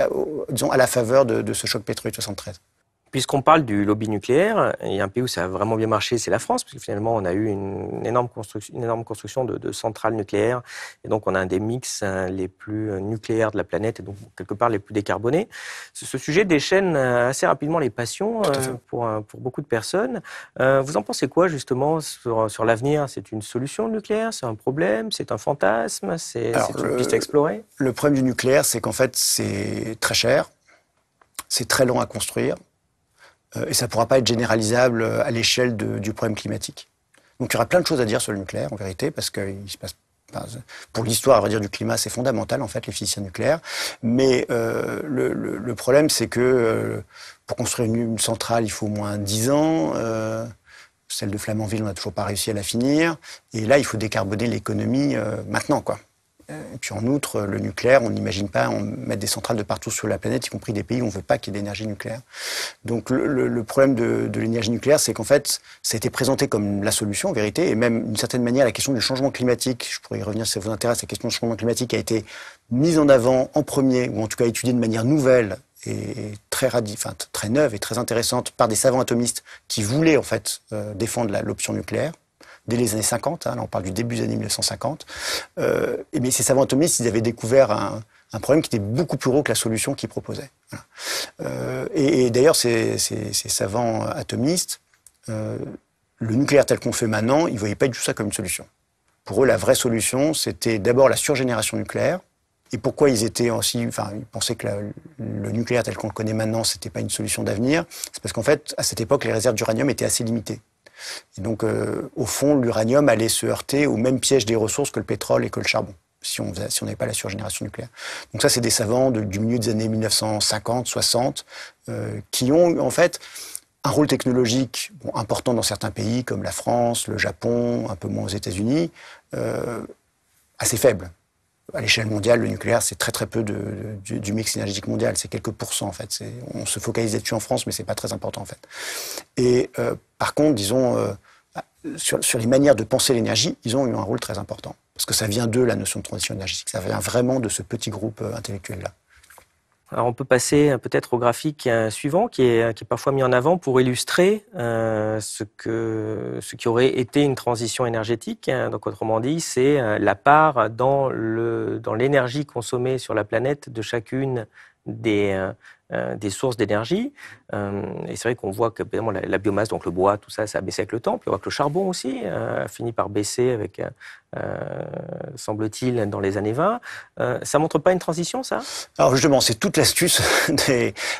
disons, à la faveur de ce choc pétrolier de 73. Puisqu'on parle du lobby nucléaire, il y a un pays où ça a vraiment bien marché, c'est la France, parce que finalement, on a eu une énorme construction de centrales nucléaires, et donc on a un des mix les plus nucléaires de la planète, et donc quelque part les plus décarbonés. Ce sujet déchaîne assez rapidement les passions pour beaucoup de personnes. Vous en pensez quoi, justement, sur l'avenir? C'est une solution, le nucléaire? C'est un problème? C'est un fantasme? C'est une piste à explorer? Le problème du nucléaire, c'est qu'en fait, c'est très cher, c'est très long à construire, et ça ne pourra pas être généralisable à l'échelle du problème climatique. Donc il y aura plein de choses à dire sur le nucléaire, en vérité, parce qu'il se passe Enfin, pour l'histoire, à vrai dire, du climat, c'est fondamental, en fait, les physiciens nucléaires. Mais le problème, c'est que pour construire une centrale, il faut au moins 10 ans. Celle de Flamanville, on n'a toujours pas réussi à la finir. Et là, il faut décarboner l'économie maintenant, quoi. Et puis en outre, le nucléaire, on n'imagine pas mettre des centrales de partout sur la planète, y compris des pays où on ne veut pas qu'il y ait d'énergie nucléaire. Donc le problème de l'énergie nucléaire, c'est qu'en fait, ça a été présenté comme la solution, en vérité, et même d'une certaine manière, la question du changement climatique, je pourrais y revenir si ça vous intéresse, la question du changement climatique a été mise en avant en premier, ou en tout cas étudiée de manière nouvelle, et très neuve et très intéressante par des savants atomistes qui voulaient en fait défendre l'option nucléaire. Dès les années 50, là on parle du début des années 1950, mais ces savants atomistes, ils avaient découvert un problème qui était beaucoup plus gros que la solution qu'ils proposaient. Voilà. Et d'ailleurs, ces savants atomistes, le nucléaire tel qu'on le fait maintenant, ils ne voyaient pas du tout ça comme une solution. Pour eux, la vraie solution, c'était d'abord la surgénération nucléaire. Et pourquoi ils étaient aussi, ils pensaient que le nucléaire tel qu'on le connaît maintenant, c'était pas une solution d'avenir. C'est parce qu'en fait, à cette époque, les réserves d'uranium étaient assez limitées. Et donc, au fond, l'uranium allait se heurter au même piège des ressources que le pétrole et que le charbon, si on n'avait pas la surgénération nucléaire. Donc ça, c'est des savants du milieu des années 1950, 60, qui ont en fait un rôle technologique important dans certains pays, comme la France, le Japon, un peu moins aux États-Unis, assez faible. À l'échelle mondiale, le nucléaire, c'est très peu du mix énergétique mondial. C'est quelques pourcents, en fait. On se focalise là-dessus en France, mais c'est pas très important, en fait. Et par contre, disons, sur les manières de penser l'énergie, ils ont eu un rôle très important. Parce que ça vient d'eux, la notion de transition énergétique. Ça vient vraiment de ce petit groupe intellectuel-là. Alors on peut passer peut-être au graphique suivant qui est parfois mis en avant pour illustrer ce qui aurait été une transition énergétique. Donc autrement dit, c'est la part dans l'énergie consommée sur la planète de chacune des sources d'énergie. Et c'est vrai qu'on voit que évidemment, la biomasse, donc le bois, tout ça, ça a baissé avec le temps. Puis on voit que le charbon aussi a fini par baisser avec, semble-t-il, dans les années 20. Ça montre pas une transition, ça? Alors justement, c'est toute l'astuce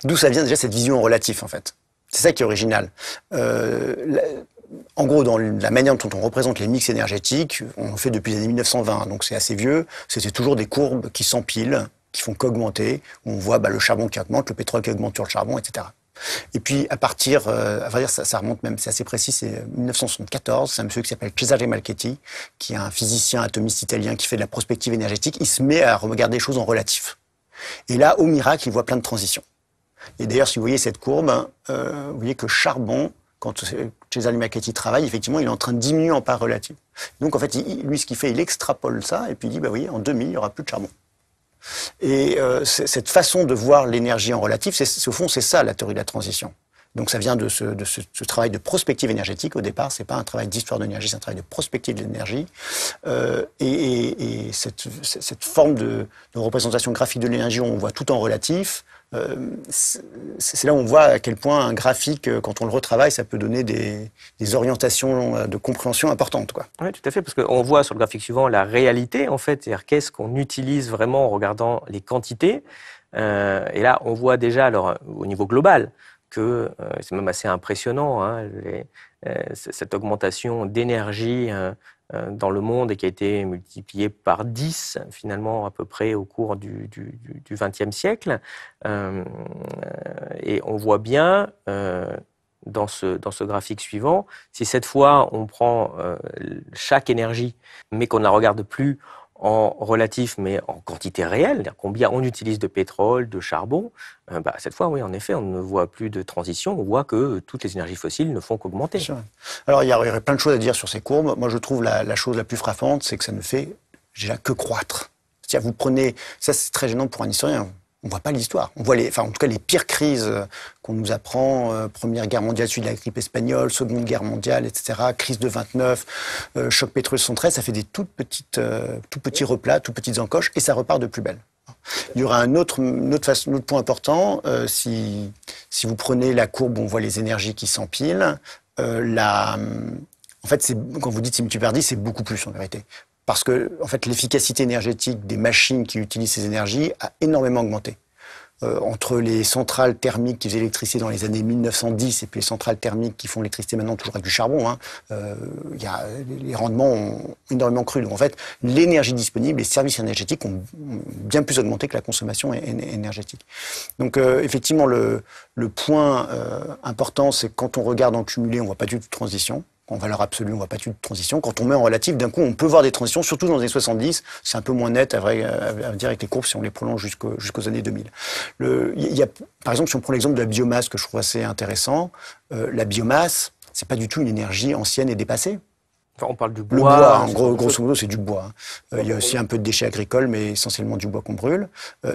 d'où ça vient déjà cette vision en relatif, en fait. C'est ça qui est original. En gros, dans la manière dont on représente les mix énergétiques, on le fait depuis les années 1920, donc c'est assez vieux. C'était toujours des courbes qui s'empilent, qui font qu'augmenter, où on voit le charbon qui augmente, le pétrole qui augmente sur le charbon, etc. Et puis, à partir, à vrai dire, ça remonte même, c'est assez précis, c'est 1974, c'est un monsieur qui s'appelle Cesare Malchetti, qui est un physicien atomiste italien qui fait de la prospective énergétique. Il se met à regarder les choses en relatif. Et là, au miracle, il voit plein de transitions. Et d'ailleurs, si vous voyez cette courbe, vous voyez que le charbon, quand Cesare Malchetti travaille, effectivement, il est en train de diminuer en part relative. Donc, en fait, lui, ce qu'il fait, il extrapole ça, et puis il dit, vous voyez, en 2000, il n'y aura plus de charbon. Et cette façon de voir l'énergie en relatif, au fond, c'est ça la théorie de la transition. Donc ça vient de ce travail de prospective énergétique. Au départ, c'est pas un travail d'histoire de l'énergie, c'est un travail de prospective de l'énergie. Et cette forme de représentation graphique de l'énergie où on voit tout en relatif, c'est là où on voit à quel point un graphique, quand on le retravaille, ça peut donner des orientations de compréhension importantes, quoi. Oui, tout à fait, parce qu'on voit sur le graphique suivant la réalité, en fait, c'est-à-dire qu'est-ce qu'on utilise vraiment en regardant les quantités. Et là, on voit déjà, alors, au niveau global, que c'est même assez impressionnant, hein, cette augmentation d'énergie dans le monde et qui a été multipliée par 10 finalement à peu près au cours du XXe siècle. Et on voit bien dans ce graphique suivant, si cette fois on prend chaque énergie mais qu'on ne la regarde plus en relatif, mais en quantité réelle, c'est-à-dire combien on utilise de pétrole, de charbon, cette fois, oui, en effet, on ne voit plus de transition, on voit que toutes les énergies fossiles ne font qu'augmenter. Alors, il y aurait plein de choses à dire sur ces courbes. Moi, je trouve la chose la plus frappante, c'est que ça ne fait déjà que croître. C'est-à-dire, vous prenez, ça c'est très gênant pour un historien, on ne voit pas l'histoire. On voit en tout cas les pires crises qu'on nous apprend, Première Guerre mondiale, suite de la grippe espagnole, Seconde Guerre mondiale, etc., crise de 29, choc pétrolier 73, ça fait des tout petits replats, toutes petites encoches, et ça repart de plus belle. Il y aura un autre point important, si vous prenez la courbe où on voit les énergies qui s'empilent, en fait, quand vous dites c'est multiplié par 10, c'est beaucoup plus en vérité. Parce que, en fait, l'efficacité énergétique des machines qui utilisent ces énergies a énormément augmenté. entre les centrales thermiques qui faisaient l'électricité dans les années 1910 et puis les centrales thermiques qui font l'électricité maintenant toujours avec du charbon, hein, les rendements ont énormément cru. Donc en fait, l'énergie disponible, les services énergétiques ont bien plus augmenté que la consommation énergétique. Donc effectivement, le point important, c'est que quand on regarde en cumulé, on voit pas du tout de transition. En valeur absolue, on voit pas du tout de transition. Quand on met en relatif, d'un coup, on peut voir des transitions, surtout dans les années 70. C'est un peu moins net, à dire, avec les courbes, si on les prolonge jusqu'aux années 2000. Par exemple, si on prend l'exemple de la biomasse, que je trouve assez intéressant, la biomasse, c'est pas du tout une énergie ancienne et dépassée. Enfin, on parle du bois. Le bois, hein, grosso modo, c'est du bois. Il y a aussi un peu de déchets agricoles, mais essentiellement du bois qu'on brûle.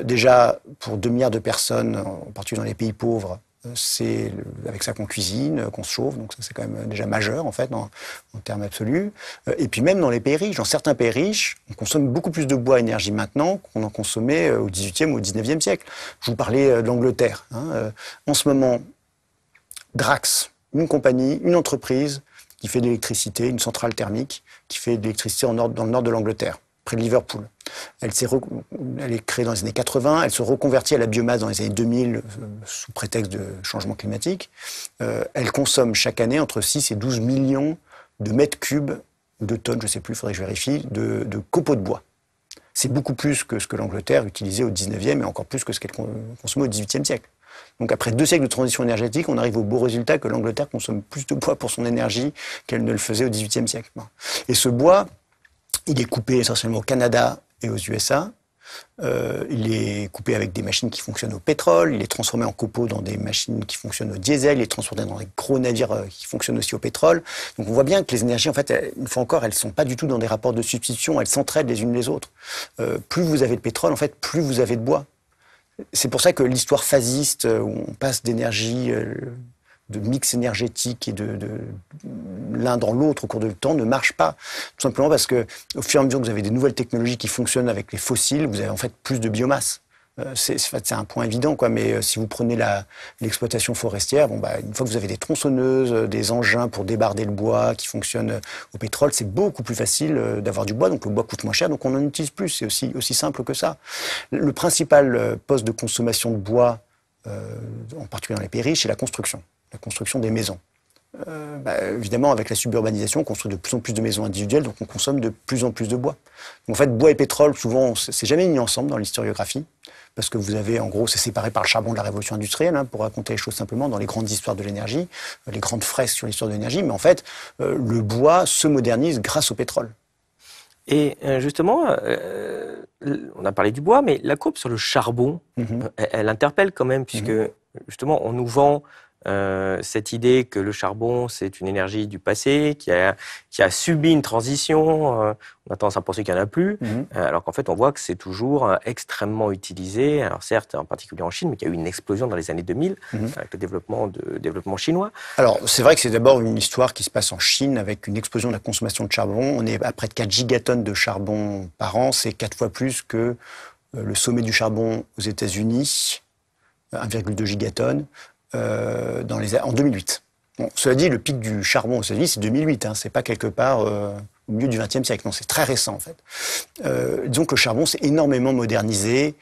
Déjà, pour 2 milliards de personnes, en particulier dans les pays pauvres, c'est avec ça qu'on cuisine, qu'on se chauffe, donc ça c'est quand même déjà majeur en fait en termes absolus. Et puis même dans les pays riches, dans certains pays riches, on consomme beaucoup plus de bois énergie maintenant qu'on en consommait au XVIIIe ou au XIXe siècle. Je vous parlais de l'Angleterre. En ce moment, Drax, une compagnie, une entreprise qui fait de l'électricité, une centrale thermique qui fait de l'électricité dans le nord de l'Angleterre, près de Liverpool. Elle est créée dans les années 80, elle se reconvertit à la biomasse dans les années 2000 sous prétexte de changement climatique. Elle consomme chaque année entre 6 et 12 millions de mètres cubes, ou de tonnes, je ne sais plus, il faudrait que je vérifie, de copeaux de bois. C'est beaucoup plus que ce que l'Angleterre utilisait au 19e et encore plus que ce qu'elle consommait au 18e siècle. Donc après 2 siècles de transition énergétique, on arrive au beau résultat que l'Angleterre consomme plus de bois pour son énergie qu'elle ne le faisait au 18e siècle. Et ce bois, il est coupé essentiellement au Canada et aux USA. Il est coupé avec des machines qui fonctionnent au pétrole. Il est transformé en copeaux dans des machines qui fonctionnent au diesel. Il est transporté dans des gros navires qui fonctionnent aussi au pétrole. Donc on voit bien que les énergies, en fait, une fois encore, elles ne sont pas du tout dans des rapports de substitution. Elles s'entraident les unes les autres. Plus vous avez de pétrole, en fait, plus vous avez de bois. C'est pour ça que l'histoire phasiste, où on passe d'énergie, de mix énergétique et de l'un dans l'autre au cours du temps ne marche pas. Tout simplement parce que au fur et à mesure que vous avez des nouvelles technologies qui fonctionnent avec les fossiles, vous avez en fait plus de biomasse. C'est un point évident, quoi. Mais si vous prenez l'exploitation forestière, une fois que vous avez des tronçonneuses, des engins pour débarder le bois qui fonctionnent au pétrole, c'est beaucoup plus facile d'avoir du bois. Donc le bois coûte moins cher, donc on en utilise plus. C'est aussi simple que ça. Le principal poste de consommation de bois, en particulier dans les pays riches, c'est la construction des maisons. Évidemment, avec la suburbanisation, on construit de plus en plus de maisons individuelles, donc on consomme de plus en plus de bois. Donc, en fait, bois et pétrole, souvent, c'est jamais mis ensemble dans l'historiographie, parce que vous avez, en gros, c'est séparé par le charbon de la révolution industrielle, pour raconter les choses simplement, dans les grandes histoires de l'énergie, les grandes fresques sur l'histoire de l'énergie, mais en fait, le bois se modernise grâce au pétrole. Et justement, on a parlé du bois, mais la courbe sur le charbon, elle interpelle quand même, puisque justement, on nous vend cette idée que le charbon, c'est une énergie du passé, qui a subi une transition. On a tendance à penser qu'il n'y en a plus, alors qu'en fait, on voit que c'est toujours extrêmement utilisé. Alors certes, en particulier en Chine, mais qu'il y a eu une explosion dans les années 2000 avec le développement chinois. Alors, c'est vrai que c'est d'abord une histoire qui se passe en Chine avec une explosion de la consommation de charbon. On est à près de 4 gigatonnes de charbon par an. C'est 4 fois plus que le sommet du charbon aux États-Unis, 1,2 gigatonnes. En 2008. Bon, cela dit, le pic du charbon aux États-Unis, c'est 2008. C'est pas quelque part au milieu du XXe siècle. Non, c'est très récent en fait. Disons que le charbon s'est énormément modernisé.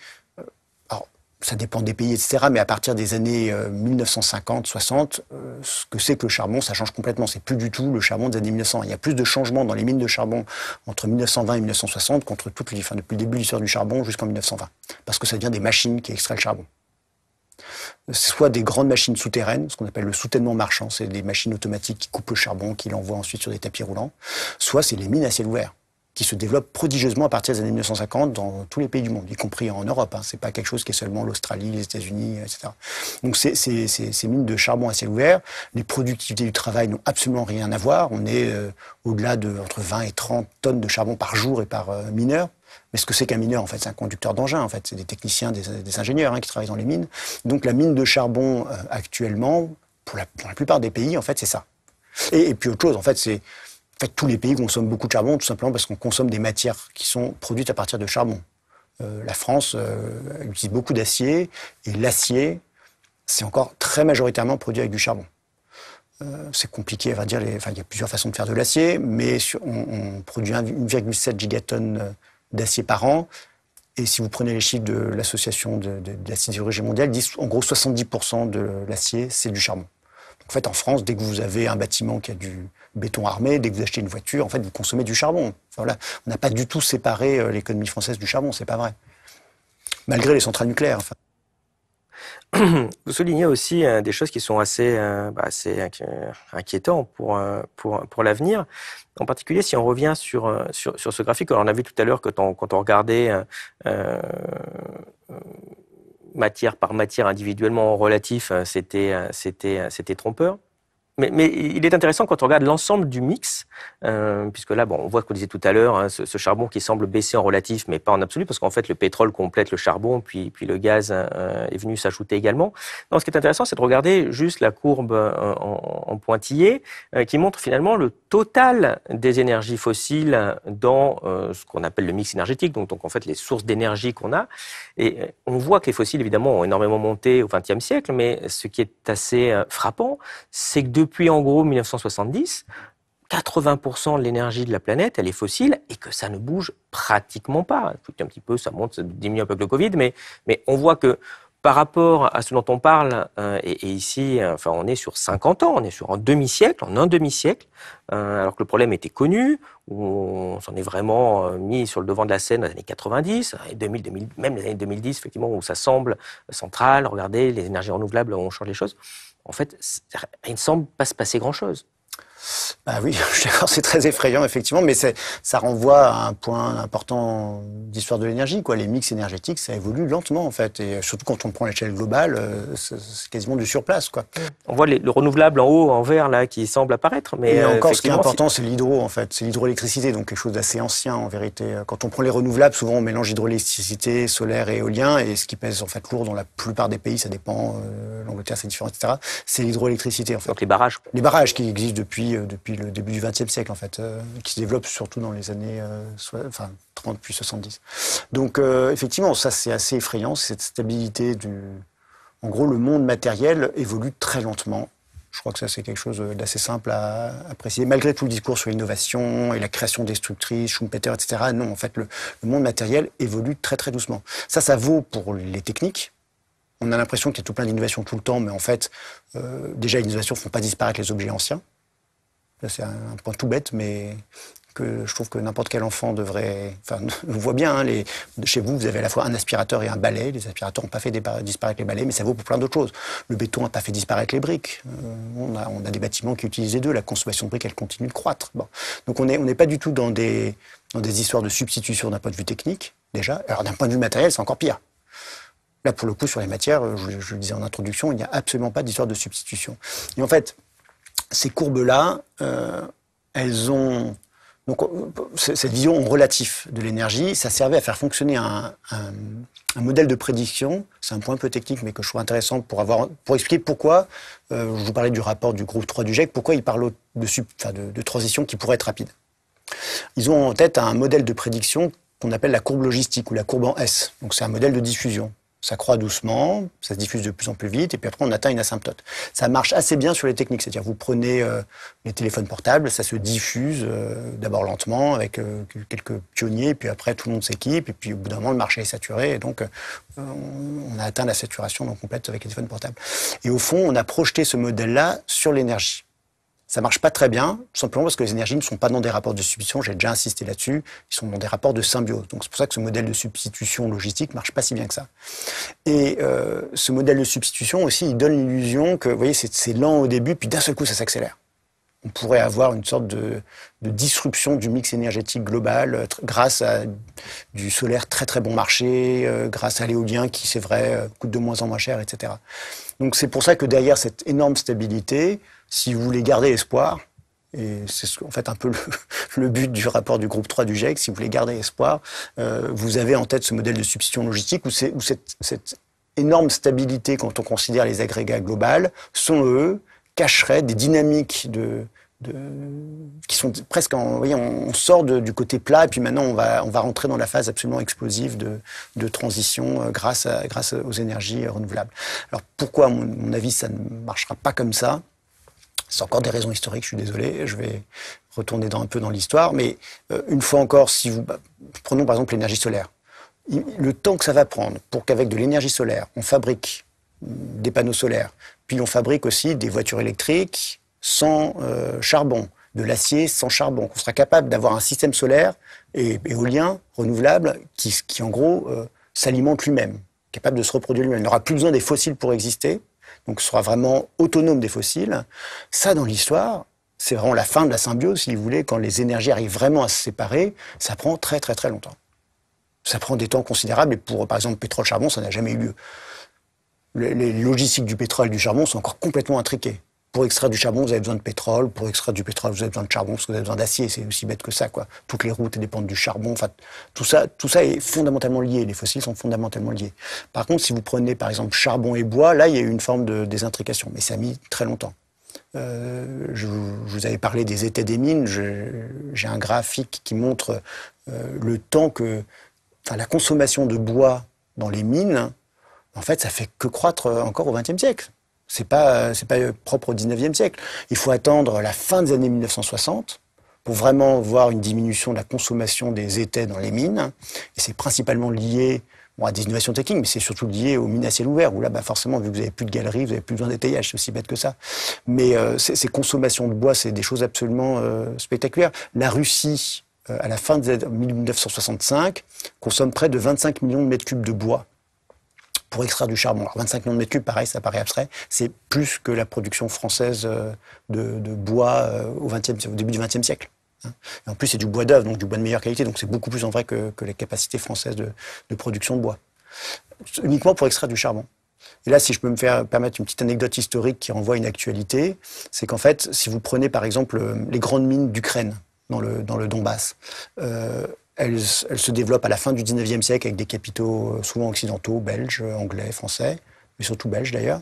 Alors, ça dépend des pays, etc. Mais à partir des années 1950-60, ce que c'est que le charbon, ça change complètement. C'est plus du tout le charbon des années 1900. Il y a plus de changements dans les mines de charbon entre 1920 et 1960 qu'entre depuis le début de l'histoire du charbon jusqu'en 1920. Parce que ça devient des machines qui extraient le charbon. Soit des grandes machines souterraines, ce qu'on appelle le soutènement marchand, c'est des machines automatiques qui coupent le charbon, qui l'envoient ensuite sur des tapis roulants. Soit c'est les mines à ciel ouvert, qui se développent prodigieusement à partir des années 1950 dans tous les pays du monde, y compris en Europe. C'est pas quelque chose qui est seulement l'Australie, les États-Unis, etc. Donc ces mines de charbon à ciel ouvert, les productivités du travail n'ont absolument rien à voir. On est au-delà de entre 20 et 30 tonnes de charbon par jour et par mineur. Mais ce que c'est qu'un mineur, en fait, c'est un conducteur d'engin, en fait. C'est des techniciens, des ingénieurs qui travaillent dans les mines. Donc la mine de charbon, actuellement, pour la plupart des pays, en fait, c'est ça. Et puis autre chose, en fait, tous les pays consomment beaucoup de charbon, tout simplement parce qu'on consomme des matières qui sont produites à partir de charbon. La France utilise beaucoup d'acier, et l'acier, c'est encore très majoritairement produit avec du charbon. C'est compliqué, on va dire, il y a plusieurs façons de faire de l'acier, mais on produit 1,7 gigatonnes d'acier par an. Et si vous prenez les chiffres de l'association de la sidérurgie mondiale, ils disent en gros 70% de l'acier, c'est du charbon. Donc, en fait, en France, dès que vous avez un bâtiment qui a du béton armé, dès que vous achetez une voiture, en fait, vous consommez du charbon. Enfin, voilà. On n'a pas du tout séparé l'économie française du charbon, c'est pas vrai. Malgré les centrales nucléaires. Enfin. Vous soulignez aussi des choses qui sont assez inquiétantes pour l'avenir. En particulier, si on revient sur ce graphique, alors on a vu tout à l'heure que quand on regardait matière par matière individuellement en relatif, c'était trompeur. Mais il est intéressant quand on regarde l'ensemble du mix, puisque là, bon, on voit ce qu'on disait tout à l'heure, hein, ce charbon qui semble baisser en relatif, mais pas en absolu, parce qu'en fait, le pétrole complète le charbon, puis le gaz est venu s'ajouter également. Non, ce qui est intéressant, c'est de regarder juste la courbe en pointillé, qui montre finalement le total des énergies fossiles dans ce qu'on appelle le mix énergétique, donc en fait les sources d'énergie qu'on a. Et on voit que les fossiles, évidemment, ont énormément monté au XXe siècle, mais ce qui est assez frappant, c'est que depuis en gros 1970, 80% de l'énergie de la planète, elle est fossile et que ça ne bouge pratiquement pas. Un petit peu, ça monte, ça diminue un peu avec le Covid, mais on voit que par rapport à ce dont on parle, et ici, enfin, on est sur 50 ans, on est sur un demi-siècle, alors que le problème était connu, où on s'en est vraiment mis sur le devant de la scène dans les années 90, et 2000, même les années 2010, effectivement, où ça semble central. Regardez, les énergies renouvelables, on change les choses. En fait, il ne semble pas se passer grand-chose. Bah oui, je suis d'accord, c'est très effrayant, effectivement, mais ça renvoie à un point important d'histoire de l'énergie, quoi. Les mix énergétiques, ça évolue lentement, en fait, et surtout quand on prend l'échelle globale, c'est quasiment du surplace, quoi. On voit le renouvelable en haut, en vert, là, qui semble apparaître, mais et encore, ce qui est important, c'est l'hydro, en fait. C'est l'hydroélectricité, donc quelque chose d'assez ancien, en vérité. Quand on prend les renouvelables, souvent on mélange hydroélectricité, solaire et éolien, et ce qui pèse, en fait, lourd dans la plupart des pays, ça dépend, l'Angleterre, c'est différent, etc., c'est l'hydroélectricité, en fait. Donc les barrages. Les barrages qui existent depuis le début du XXe siècle, en fait, qui se développent surtout dans les années 30 puis 70. Donc, effectivement, ça, c'est assez effrayant, cette stabilité En gros, le monde matériel évolue très lentement. Je crois que ça, c'est quelque chose d'assez simple à apprécier. Malgré tout le discours sur l'innovation et la création destructrice, Schumpeter, etc., non, en fait, le monde matériel évolue très, très doucement. Ça vaut pour les techniques. On a l'impression qu'il y a tout plein d'innovations tout le temps, mais en fait, déjà, les innovations ne font pas disparaître les objets anciens. C'est un point tout bête, mais que je trouve que n'importe quel enfant devrait... Enfin, on voit bien, hein, chez vous, vous avez à la fois un aspirateur et un balai. Les aspirateurs n'ont pas fait disparaître les balais, mais ça vaut pour plein d'autres choses. Le béton n'a pas fait disparaître les briques. On a des bâtiments qui utilisent les deux. La consommation de briques, elle continue de croître. Bon. Donc on n'est pas du tout dans des histoires de substitution d'un point de vue technique, déjà. Alors d'un point de vue matériel, c'est encore pire. Là, pour le coup, sur les matières, je le disais en introduction, il n'y a absolument pas d'histoire de substitution. Et en fait, ces courbes-là, elles ont... Donc, cette vision en relatif de l'énergie, ça servait à faire fonctionner un modèle de prédiction. C'est un point un peu technique, mais que je trouve intéressant pour expliquer pourquoi, je vous parlais du rapport du groupe 3 du GIEC, pourquoi ils parlent de transition qui pourrait être rapide. Ils ont en tête un modèle de prédiction qu'on appelle la courbe logistique, ou la courbe en S. Donc, c'est un modèle de diffusion. Ça croît doucement, ça se diffuse de plus en plus vite, et puis après on atteint une asymptote. Ça marche assez bien sur les techniques, c'est-à-dire vous prenez les téléphones portables, ça se diffuse d'abord lentement avec quelques pionniers, puis après tout le monde s'équipe, et puis au bout d'un moment le marché est saturé, et donc on a atteint la saturation donc complète avec les téléphones portables. Et au fond, on a projeté ce modèle-là sur l'énergie. Ça marche pas très bien, tout simplement parce que les énergies ne sont pas dans des rapports de substitution, j'ai déjà insisté là-dessus, ils sont dans des rapports de symbiose. Donc c'est pour ça que ce modèle de substitution logistique marche pas si bien que ça. Et ce modèle de substitution aussi, il donne l'illusion que, vous voyez, c'est lent au début, puis d'un seul coup ça s'accélère. On pourrait avoir une sorte de disruption du mix énergétique global grâce à du solaire très très bon marché, grâce à l'éolien qui, c'est vrai, coûte de moins en moins cher, etc. Donc c'est pour ça que derrière cette énorme stabilité, si vous voulez garder espoir, et c'est en fait un peu le but du rapport du groupe 3 du GIEC, si vous voulez garder espoir, vous avez en tête ce modèle de substitution logistique où cette énorme stabilité, quand on considère les agrégats globaux, cacheraient des dynamiques qui sont presque vous voyez, on sort du côté plat, et puis maintenant on va rentrer dans la phase absolument explosive de transition grâce aux énergies renouvelables. Alors pourquoi, à mon avis, ça ne marchera pas comme ça? C'est encore des raisons historiques, je suis désolé, je vais retourner un peu dans l'histoire, mais une fois encore, prenons par exemple l'énergie solaire. Le temps que ça va prendre pour qu'avec de l'énergie solaire, on fabrique des panneaux solaires, puis on fabrique aussi des voitures électriques sans charbon, de l'acier sans charbon, qu'on sera capable d'avoir un système solaire et éolien renouvelable qui en gros, s'alimente lui-même, capable de se reproduire lui-même. Il n'aura plus besoin des fossiles pour exister, donc sera vraiment autonome des fossiles. Ça, dans l'histoire, c'est vraiment la fin de la symbiose, si vous voulez, quand les énergies arrivent vraiment à se séparer, ça prend très très très longtemps. Ça prend des temps considérables, et pour, par exemple, pétrole-charbon, ça n'a jamais eu lieu. Les logistiques du pétrole et du charbon sont encore complètement intriquées. Pour extraire du charbon, vous avez besoin de pétrole. Pour extraire du pétrole, vous avez besoin de charbon parce que vous avez besoin d'acier. C'est aussi bête que ça, quoi. Toutes les routes dépendent du charbon. Enfin, tout ça est fondamentalement lié. Les fossiles sont fondamentalement liés. Par contre, si vous prenez, par exemple, charbon et bois, là, il y a eu une forme de désintrication. Mais ça a mis très longtemps. Je vous avais parlé des étais des mines. J'ai un graphique qui montre le temps la consommation de bois dans les mines. En fait, ça fait que croître encore au XXe siècle. C'est pas propre au XIXe siècle. Il faut attendre la fin des années 1960 pour vraiment voir une diminution de la consommation des étais dans les mines. Et c'est principalement lié à des innovations techniques, mais c'est surtout lié aux mines à ciel ouvert, où là, forcément, vu que vous n'avez plus de galeries, vous n'avez plus besoin d'étayage, c'est aussi bête que ça. Mais ces consommations de bois, c'est des choses absolument spectaculaires. La Russie, à la fin des années 1965, consomme près de 25 millions de mètres cubes de bois pour extraire du charbon. Alors 25 millions de mètres cubes, pareil, ça paraît abstrait, c'est plus que la production française de bois au début du XXe siècle. Et en plus, c'est du bois d'œuvre, donc du bois de meilleure qualité, donc c'est beaucoup plus en vrai que les capacités françaises de production de bois. Uniquement pour extraire du charbon. Et là, si je peux me permettre une petite anecdote historique qui renvoie à une actualité, c'est qu'en fait, si vous prenez par exemple les grandes mines d'Ukraine, dans le Donbass, elles se développent à la fin du XIXe siècle avec des capitaux souvent occidentaux, belges, anglais, français, mais surtout belges d'ailleurs.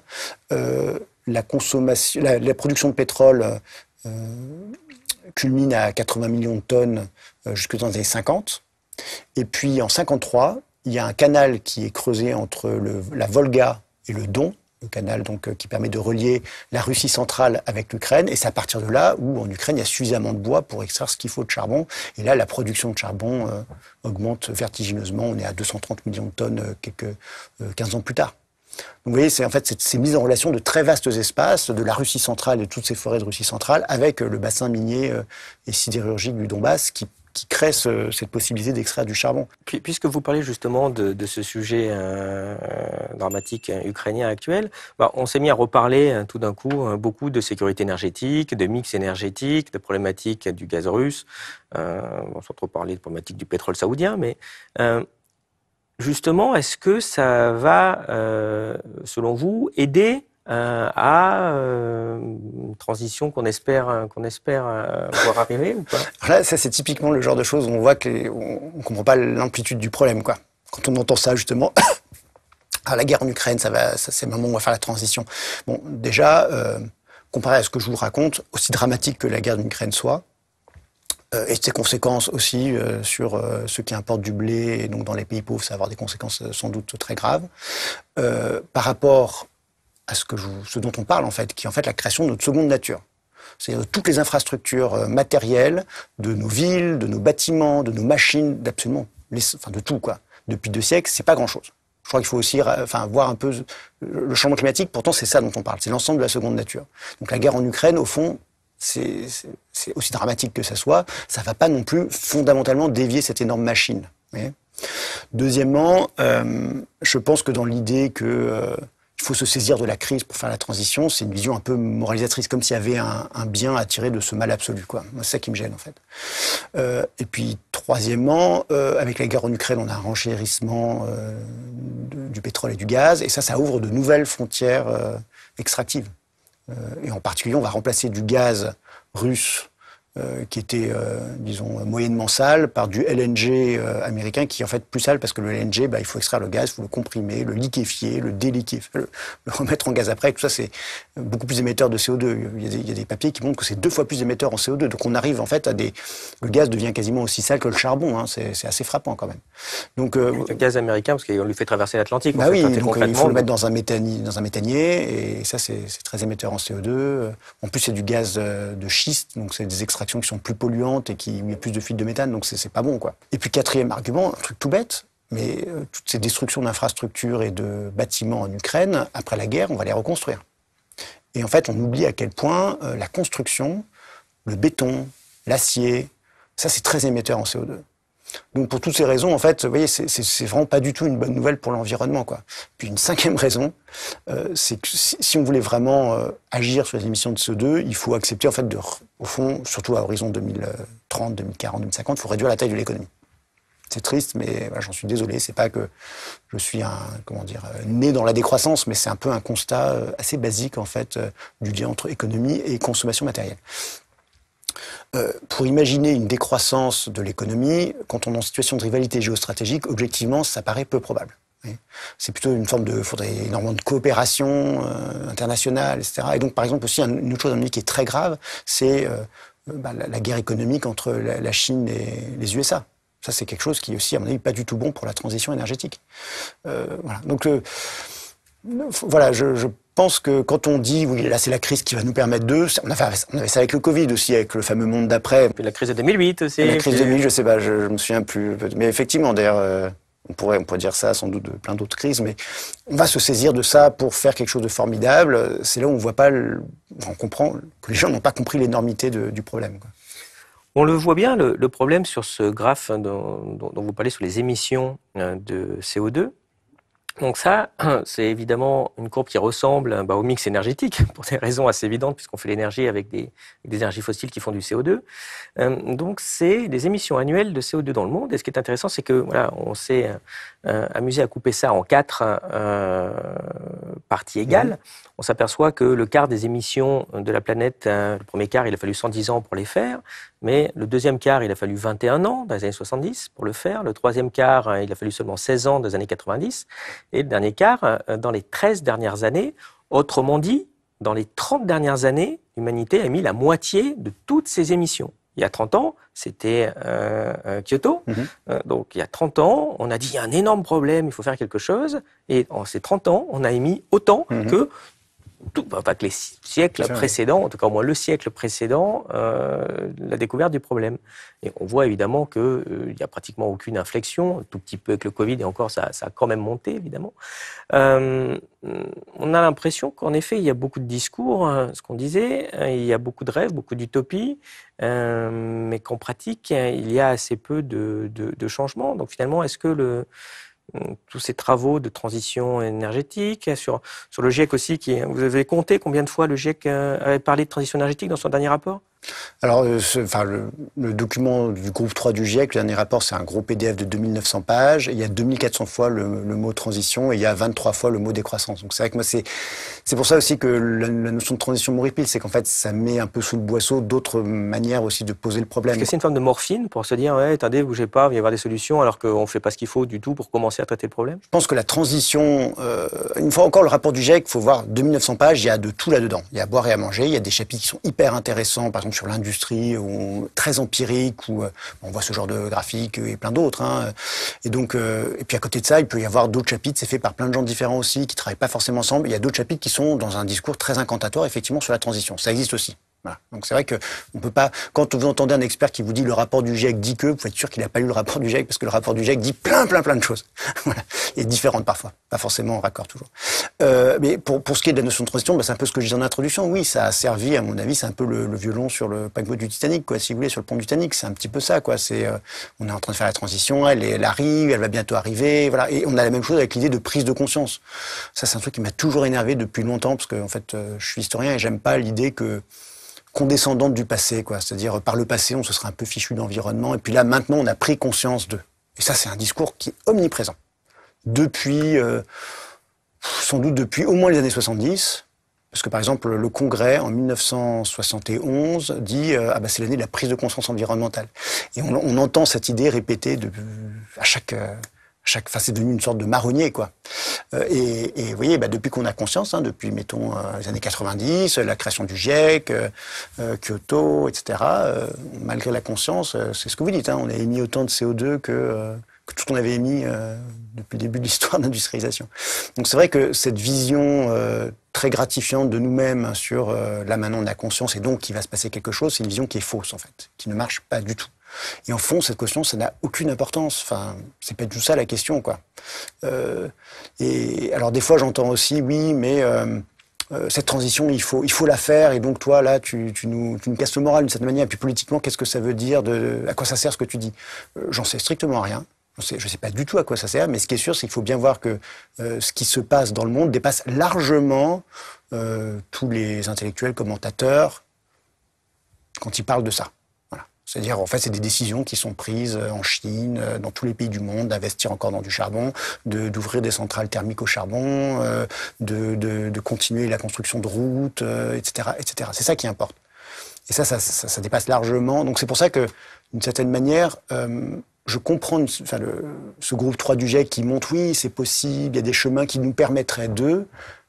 La production de pétrole culmine à 80 millions de tonnes jusque dans les années 50. Et puis en 53, il y a un canal qui est creusé entre la Volga et le Don, le canal donc, qui permet de relier la Russie centrale avec l'Ukraine. Et c'est à partir de là où, en Ukraine, il y a suffisamment de bois pour extraire ce qu'il faut de charbon. Et là, la production de charbon augmente vertigineusement. On est à 230 millions de tonnes quelques 15 ans plus tard. Donc vous voyez, c'est mise en relation de très vastes espaces de la Russie centrale et de toutes ces forêts de Russie centrale avec le bassin minier et sidérurgique du Donbass qui crée cette possibilité d'extraire du charbon. Puisque vous parlez justement de ce sujet dramatique ukrainien actuel, on s'est mis à reparler tout d'un coup beaucoup de sécurité énergétique, de mix énergétique, de problématiques du gaz russe, sans trop parler de problématiques du pétrole saoudien, mais justement, est-ce que ça va, selon vous, aider à une transition qu'on espère voir arriver ou pas? Là, ça, c'est typiquement le genre de choses où on voit qu'on ne comprend pas l'amplitude du problème, quoi. Quand on entend ça, justement, la guerre en Ukraine, c'est le moment où on va faire la transition. Bon, déjà, comparé à ce que je vous raconte, aussi dramatique que la guerre en Ukraine soit, et ses conséquences aussi sur ceux qui importent du blé, et donc dans les pays pauvres, ça va avoir des conséquences sans doute très graves. Par rapport à ce dont on parle, en fait, qui est en fait la création de notre seconde nature. C'est-à-dire toutes les infrastructures matérielles de nos villes, de nos bâtiments, de nos machines, de tout, quoi. Depuis 2 siècles, c'est pas grand-chose. Je crois qu'il faut aussi voir un peu le changement climatique, pourtant c'est ça dont on parle, c'est l'ensemble de la seconde nature. Donc la guerre en Ukraine, au fond, c'est aussi dramatique que ça soit, ça va pas non plus fondamentalement dévier cette énorme machine. Vous voyez ? Deuxièmement, je pense que dans l'idée que il faut se saisir de la crise pour faire la transition, c'est une vision un peu moralisatrice, comme s'il y avait un bien à tirer de ce mal absolu, quoi. C'est ça qui me gêne, en fait. Et puis, troisièmement, avec la guerre en Ukraine, on a un renchérissement du pétrole et du gaz, et ça ouvre de nouvelles frontières extractives. Et en particulier, on va remplacer du gaz russe qui était, disons, moyennement sale, par du LNG américain, qui est en fait plus sale, parce que le LNG, il faut extraire le gaz, il faut le comprimer, le liquéfier, le déliquéfier, le remettre en gaz après, et tout ça, c'est beaucoup plus émetteur de CO2. Il y a des papiers qui montrent que c'est 2 fois plus émetteur en CO2. Donc on arrive en fait le gaz devient quasiment aussi sale que le charbon, hein. C'est assez frappant quand même. Donc, le gaz américain, parce qu'on lui fait traverser l'Atlantique. Oui, donc il faut le mettre dans un méthanier, et ça c'est très émetteur en CO2. En plus c'est du gaz de schiste, donc c'est des extractions qui sont plus polluantes et qui mettent plus de fuite de méthane, donc c'est pas bon, quoi. Et puis 4e argument, un truc tout bête, Mais toutes ces destructions d'infrastructures et de bâtiments en Ukraine, après la guerre, on va les reconstruire. Et en fait, on oublie à quel point la construction, le béton, l'acier, ça c'est très émetteur en CO2. Donc pour toutes ces raisons, en fait, vous voyez, c'est vraiment pas du tout une bonne nouvelle pour l'environnement, quoi. Puis une cinquième raison, c'est que si on voulait vraiment agir sur les émissions de CO2, il faut accepter, en fait, au fond, surtout à horizon 2030, 2040, 2050, il faut réduire la taille de l'économie. C'est triste, mais voilà, j'en suis désolé. C'est pas que je suis né dans la décroissance, mais c'est un peu un constat assez basique, en fait, du lien entre économie et consommation matérielle. Pour imaginer une décroissance de l'économie, quand on est en situation de rivalité géostratégique, objectivement, ça paraît peu probable. C'est plutôt une forme faudrait énormément de coopération internationale, etc. Et donc, par exemple, aussi, une autre chose qui est très grave, c'est la guerre économique entre la Chine et les USA. Ça, c'est quelque chose qui est aussi, à mon avis, pas du tout bon pour la transition énergétique. Voilà. Donc, voilà, je pense que quand on dit, oui, là, c'est la crise qui va nous permettre on avait ça avec le Covid aussi, avec le fameux monde d'après. Puis la crise de 2008 aussi. La crise de 2008, je sais pas, je me souviens plus. Mais effectivement, d'ailleurs, on pourrait dire ça sans doute de plein d'autres crises, mais on va se saisir de ça pour faire quelque chose de formidable. C'est là où on voit pas, on comprend que les gens n'ont pas compris l'énormité du problème, quoi. On le voit bien, le problème sur ce graphe dont vous parlez sur les émissions de CO2. Donc ça, c'est évidemment une courbe qui ressemble au mix énergétique, pour des raisons assez évidentes, puisqu'on fait l'énergie avec des énergies fossiles qui font du CO2. Donc c'est les émissions annuelles de CO2 dans le monde. Et ce qui est intéressant, c'est que voilà, on s'est amusé à couper ça en 4 parties égales. On s'aperçoit que le quart des émissions de la planète, le premier quart, il a fallu 110 ans pour les faire, mais le deuxième quart, il a fallu 21 ans dans les années 70 pour le faire. Le troisième quart, il a fallu seulement 16 ans dans les années 90. Et le dernier quart, dans les 13 dernières années. Autrement dit, dans les 30 dernières années, l'humanité a mis la moitié de toutes ses émissions. Il y a 30 ans, c'était Kyoto. Donc, il y a 30 ans, on a dit il y a un énorme problème, il faut faire quelque chose. Et en ces 30 ans, on a émis autant que les siècles précédents, en tout cas au moins le siècle précédent, la découverte du problème. Et on voit évidemment qu'il n'y a pratiquement aucune inflexion, un tout petit peu avec le Covid, et encore ça a quand même monté, évidemment. On a l'impression qu'en effet, il y a beaucoup de discours, ce qu'on disait, il y a beaucoup de rêves, beaucoup d'utopies, mais qu'en pratique, il y a assez peu de changements. Donc finalement, est-ce que tous ces travaux de transition énergétique, sur le GIEC aussi, vous avez compté combien de fois le GIEC avait parlé de transition énergétique dans son dernier rapport ? Alors, le document du groupe 3 du GIEC, le dernier rapport, c'est un gros PDF de 2900 pages. Il y a 2400 fois le mot transition et il y a 23 fois le mot décroissance. Donc c'est vrai que moi, c'est pour ça aussi que la notion de transition m'horripile, c'est qu'en fait, ça met un peu sous le boisseau d'autres manières aussi de poser le problème. Est-ce que c'est une forme de morphine pour se dire, ouais, attendez, bougez pas, il va y avoir des solutions alors qu'on ne fait pas ce qu'il faut du tout pour commencer à traiter le problème ? Je pense que la transition, une fois encore, le rapport du GIEC, il faut voir 2900 pages, il y a de tout là-dedans. Il y a à boire et à manger, il y a des chapitres qui sont hyper intéressants, par exemple sur l'industrie, très empirique, où on voit ce genre de graphique et plein d'autres. Et donc, et puis à côté de ça, il peut y avoir d'autres chapitres, c'est fait par plein de gens différents aussi, qui travaillent pas forcément ensemble. Il y a d'autres chapitres qui sont dans un discours très incantatoire, effectivement, sur la transition. Ça existe aussi. Voilà. Donc c'est vrai que on peut pas. Quand vous entendez un expert qui vous dit le rapport du GIEC dit que, vous pouvez être sûr qu'il n'a pas lu le rapport du GIEC parce que le rapport du GIEC dit plein de choses. Voilà. Et différentes parfois, pas forcément en raccord toujours. Mais pour ce qui est de la notion de transition, c'est un peu ce que je disais en introduction. Oui, ça a servi, à mon avis, c'est un peu le violon sur le paquebot du Titanic, quoi. Si vous voulez, sur le pont du Titanic, c'est un petit peu ça, quoi. C'est on est en train de faire la transition, elle arrive, elle va bientôt arriver, voilà. Et on a la même chose avec l'idée de prise de conscience. Ça, c'est un truc qui m'a toujours énervé depuis longtemps parce que en fait, je suis historien et j'aime pas l'idée condescendante du passé, quoi. C'est-à-dire, par le passé, on se serait un peu fichu de l'environnement, et puis là, maintenant, on a pris conscience d'eux. Et ça, c'est un discours qui est omniprésent. Depuis, sans doute depuis au moins les années 70, parce que, par exemple, le Congrès, en 1971, dit c'est l'année de la prise de conscience environnementale. Et on entend cette idée répétée à chaque c'est devenu une sorte de marronnier, quoi. Et vous voyez, depuis qu'on a conscience, depuis, mettons, les années 90, la création du GIEC, Kyoto, etc., malgré la conscience, c'est ce que vous dites, on a émis autant de CO2 que tout ce qu'on avait émis depuis le début de l'histoire d'industrialisation. Donc c'est vrai que cette vision très gratifiante de nous-mêmes sur là maintenant on a conscience et donc il va se passer quelque chose, c'est une vision qui est fausse, en fait, qui ne marche pas du tout. Et en fond, cette question, ça n'a aucune importance. Enfin, c'est pas du tout ça la question, quoi. Et alors, des fois, j'entends aussi, oui, mais cette transition, il faut la faire. Et donc, toi, là, tu nous casses le moral d'une certaine manière. Et puis, politiquement, qu'est-ce que ça veut dire à quoi ça sert ce que tu dis? J'en sais strictement rien. Je sais pas du tout à quoi ça sert, mais ce qui est sûr, c'est qu'il faut bien voir que ce qui se passe dans le monde dépasse largement tous les intellectuels, commentateurs, quand ils parlent de ça. Voilà. C'est-à-dire, en fait, c'est des décisions qui sont prises en Chine, dans tous les pays du monde, d'investir encore dans du charbon, d'ouvrir des centrales thermiques au charbon, de continuer la construction de routes, etc., etc. C'est ça qui importe. Et ça dépasse largement. Donc c'est pour ça que, d'une certaine manière, je comprends ce groupe 3 du GIEC qui montre, oui, c'est possible, il y a des chemins qui nous permettraient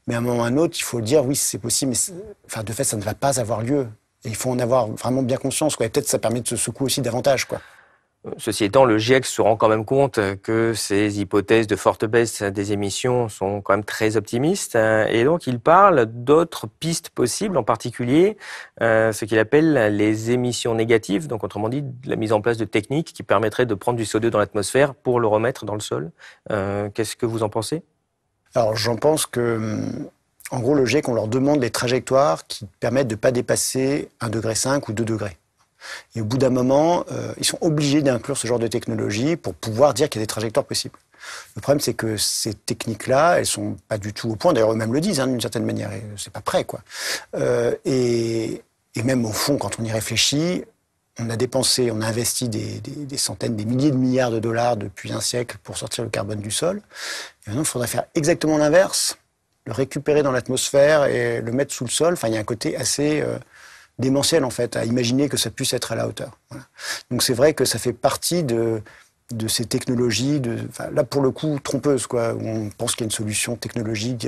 mais à un moment ou à un autre, il faut dire, oui, c'est possible, mais de fait, ça ne va pas avoir lieu. Et il faut en avoir vraiment bien conscience, quoi. Et peut-être ça permet de se secouer aussi davantage, quoi. Ceci étant, le GIEC se rend quand même compte que ces hypothèses de forte baisse des émissions sont quand même très optimistes. Et donc, il parle d'autres pistes possibles, en particulier ce qu'il appelle les émissions négatives. Donc, autrement dit, la mise en place de techniques qui permettraient de prendre du CO2 dans l'atmosphère pour le remettre dans le sol. Qu'est-ce que vous en pensez? Alors, j'en pense que, en gros, le GIEC, on leur demande des trajectoires qui permettent de ne pas dépasser 1,5 degré ou 2 degrés. Et au bout d'un moment, ils sont obligés d'inclure ce genre de technologie pour pouvoir dire qu'il y a des trajectoires possibles. Le problème, c'est que ces techniques-là, elles sont pas du tout au point. D'ailleurs, eux-mêmes le disent, d'une certaine manière. Et c'est pas prêt, quoi. Et même au fond, quand on y réfléchit, on a investi des centaines, des milliers de milliards de dollars depuis un siècle pour sortir le carbone du sol. Et maintenant, il faudrait faire exactement l'inverse, le récupérer dans l'atmosphère et le mettre sous le sol. Enfin, il y a un côté assez démentiel, en fait, à imaginer que ça puisse être à la hauteur. Voilà. Donc c'est vrai que ça fait partie de ces technologies, là pour le coup trompeuses, quoi, où on pense qu'il y a une solution technologique,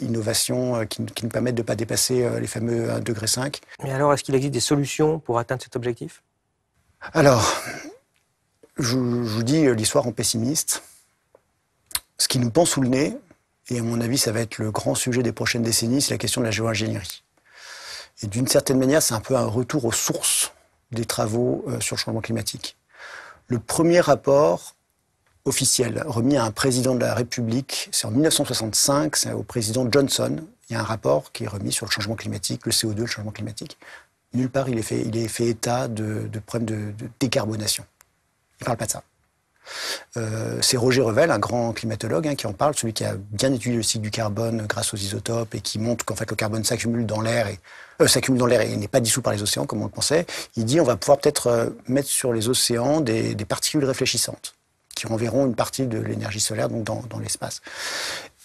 innovation, qui nous permettent de ne pas dépasser les fameux 1,5 degré. Mais alors, est-ce qu'il existe des solutions pour atteindre cet objectif? Alors, je vous dis l'histoire en pessimiste. Ce qui nous pend sous le nez, et à mon avis ça va être le grand sujet des prochaines décennies, c'est la question de la géo-ingénierie. Et d'une certaine manière, c'est un peu un retour aux sources des travaux sur le changement climatique. Le premier rapport officiel remis à un président de la République, c'est en 1965, c'est au président Johnson. Il y a un rapport qui est remis sur le changement climatique, le CO2, le changement climatique. Nulle part il est fait état de problèmes de décarbonation. Il ne parle pas de ça. C'est Roger Revel, un grand climatologue, qui en parle, celui qui a bien étudié le cycle du carbone grâce aux isotopes et qui montre qu'en fait le carbone s'accumule dans l'air et n'est pas dissous par les océans comme on le pensait. Il dit on va pouvoir peut-être mettre sur les océans des particules réfléchissantes qui renverront une partie de l'énergie solaire donc dans l'espace.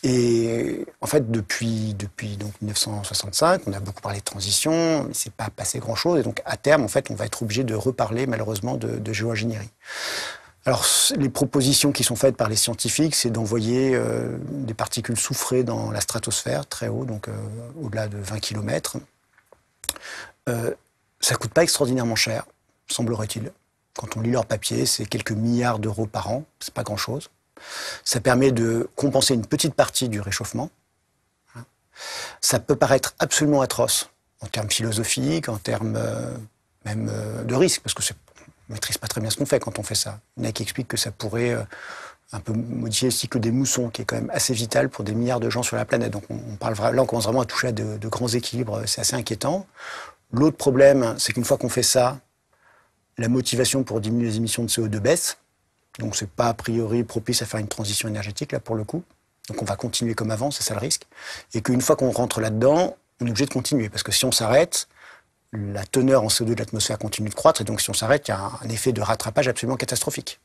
Et en fait, depuis donc 1965, on a beaucoup parlé de transition, mais c'est pas passé grand-chose. Et donc à terme, en fait, on va être obligé de reparler malheureusement de géo-ingénierie. Alors, les propositions qui sont faites par les scientifiques, c'est d'envoyer des particules soufrées dans la stratosphère, très haut, donc au-delà de 20 km. Ça coûte pas extraordinairement cher, semblerait-il. Quand on lit leur papier, c'est quelques milliards d'euros par an, c'est pas grand-chose. Ça permet de compenser une petite partie du réchauffement. Ça peut paraître absolument atroce en termes philosophiques, en termes même de risque, parce que on ne maîtrise pas très bien ce qu'on fait quand on fait ça. Il y en a qui expliquent que ça pourrait un peu modifier le cycle des moussons, qui est quand même assez vital pour des milliards de gens sur la planète. Donc là, on commence vraiment à toucher à de grands équilibres, c'est assez inquiétant. L'autre problème, c'est qu'une fois qu'on fait ça, la motivation pour diminuer les émissions de CO2 baisse. Donc c'est pas a priori propice à faire une transition énergétique, là, pour le coup. Donc on va continuer comme avant, c'est ça le risque. Et qu'une fois qu'on rentre là-dedans, on est obligé de continuer. Parce que si on s'arrête, la teneur en CO2 de l'atmosphère continue de croître, et donc si on s'arrête, il y a un effet de rattrapage absolument catastrophique.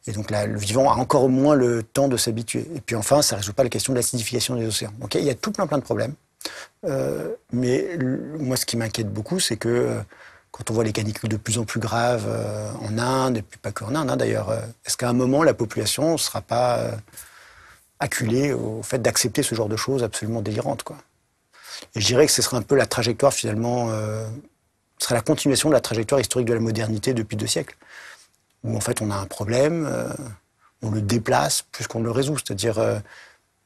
Et donc là, le vivant a encore moins le temps de s'habituer. Et puis enfin, ça ne résout pas la question de l'acidification des océans. Donc il y a tout plein de problèmes. Mais moi, ce qui m'inquiète beaucoup, c'est que quand on voit les canicules de plus en plus graves en Inde, et puis pas qu'en Inde d'ailleurs, est-ce qu'à un moment, la population ne sera pas acculée au fait d'accepter ce genre de choses absolument délirantes, quoi. Et je dirais que ce serait un peu la trajectoire, finalement, ce serait la continuation de la trajectoire historique de la modernité depuis 2 siècles. Où, en fait, on a un problème, on le déplace plus qu'on le résout. C'est-à-dire,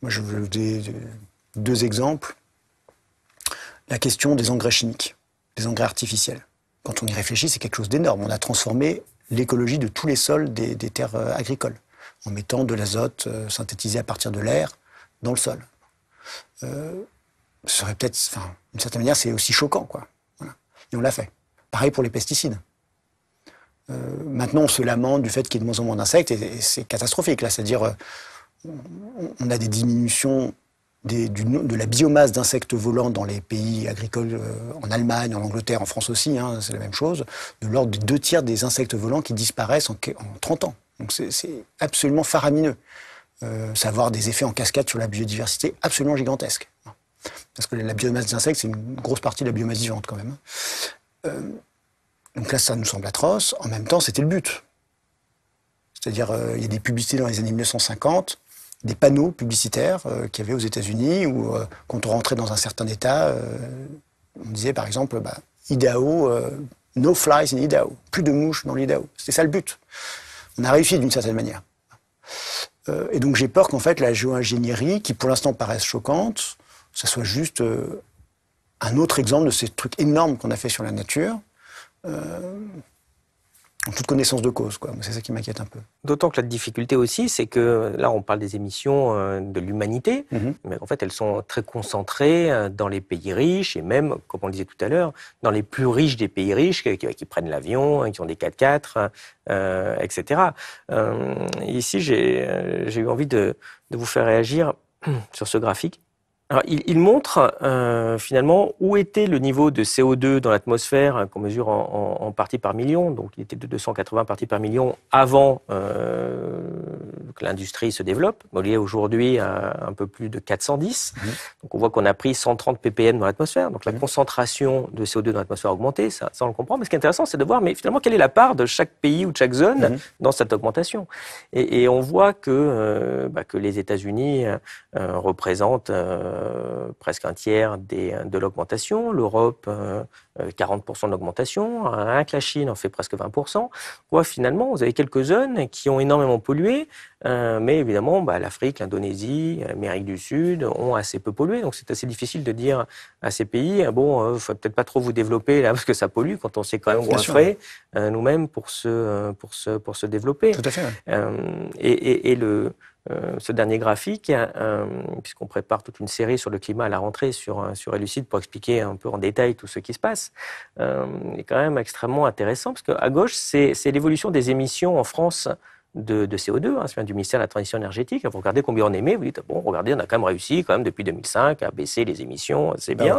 moi, je veux donner 2 exemples. La question des engrais chimiques, des engrais artificiels. quand on y réfléchit, c'est quelque chose d'énorme. On a transformé l'écologie de tous les sols des terres agricoles, en mettant de l'azote synthétisé à partir de l'air dans le sol. Ce serait peut-être, d'une certaine manière, c'est aussi choquant, quoi. Voilà. Et on l'a fait. Pareil pour les pesticides. Maintenant, on se lamente du fait qu'il y ait de moins en moins d'insectes, et c'est catastrophique, là. C'est-à-dire, on a des diminutions de la biomasse d'insectes volants dans les pays agricoles, en Allemagne, en Angleterre, en France aussi, hein, c'est la même chose, de l'ordre de 2/3 des insectes volants qui disparaissent en 30 ans. Donc c'est absolument faramineux. Ça va avoir des effets en cascade sur la biodiversité absolument gigantesques. Parce que la biomasse des insectes, c'est une grosse partie de la biomasse vivante quand même. Donc là, ça nous semble atroce. En même temps, c'était le but. C'est-à-dire, il y a des publicités dans les années 1950, des panneaux publicitaires qu'il y avait aux États-Unis où, quand on rentrait dans un certain État, on disait par exemple, Idaho, no flies in Idaho, plus de mouches dans l'Idaho. C'était ça le but. On a réussi d'une certaine manière. Et donc j'ai peur qu'en fait la géo-ingénierie, qui pour l'instant paraisse choquante, ça soit juste un autre exemple de ces trucs énormes qu'on a fait sur la nature. En toute connaissance de cause, quoi. C'est ça qui m'inquiète un peu. D'autant que la difficulté aussi, c'est que là, on parle des émissions de l'humanité, mais en fait, elles sont très concentrées dans les pays riches et même, comme on le disait tout à l'heure, dans les plus riches des pays riches qui prennent l'avion, qui ont des 4x4, etc. Ici, j'ai eu envie de vous faire réagir sur ce graphique. Alors, il montre finalement où était le niveau de CO2 dans l'atmosphère qu'on mesure en parties par million. Donc, il était de 280 parties par million avant que l'industrie se développe. Il est aujourd'hui à un peu plus de 410. Donc, on voit qu'on a pris 130 ppm dans l'atmosphère. Donc, la concentration de CO2 dans l'atmosphère a augmenté. Ça, on le comprend. Mais ce qui est intéressant, c'est de voir, mais finalement, quelle est la part de chaque pays ou de chaque zone dans cette augmentation. Et on voit que les États-Unis représentent presque un tiers de l'augmentation, l'Europe 40% de l'augmentation, rien que la Chine en fait presque 20%. Ouais, finalement, vous avez quelques zones qui ont énormément pollué, mais évidemment, l'Afrique, l'Indonésie, l'Amérique du Sud ont assez peu pollué, donc c'est assez difficile de dire à ces pays, bon, faut peut-être pas trop vous développer là parce que ça pollue, quand on s'est quand même goinfré nous-mêmes pour se développer. Tout à fait. Ouais. Ce dernier graphique, puisqu'on prépare toute une série sur le climat à la rentrée sur Elucide pour expliquer un peu en détail tout ce qui se passe, est quand même extrêmement intéressant, parce qu'à gauche, c'est l'évolution des émissions en France de CO2, ça vient du ministère de la Transition énergétique. Vous regardez combien on émet, vous dites, bon, regardez, on a quand même réussi, depuis 2005, à baisser les émissions, c'est bien.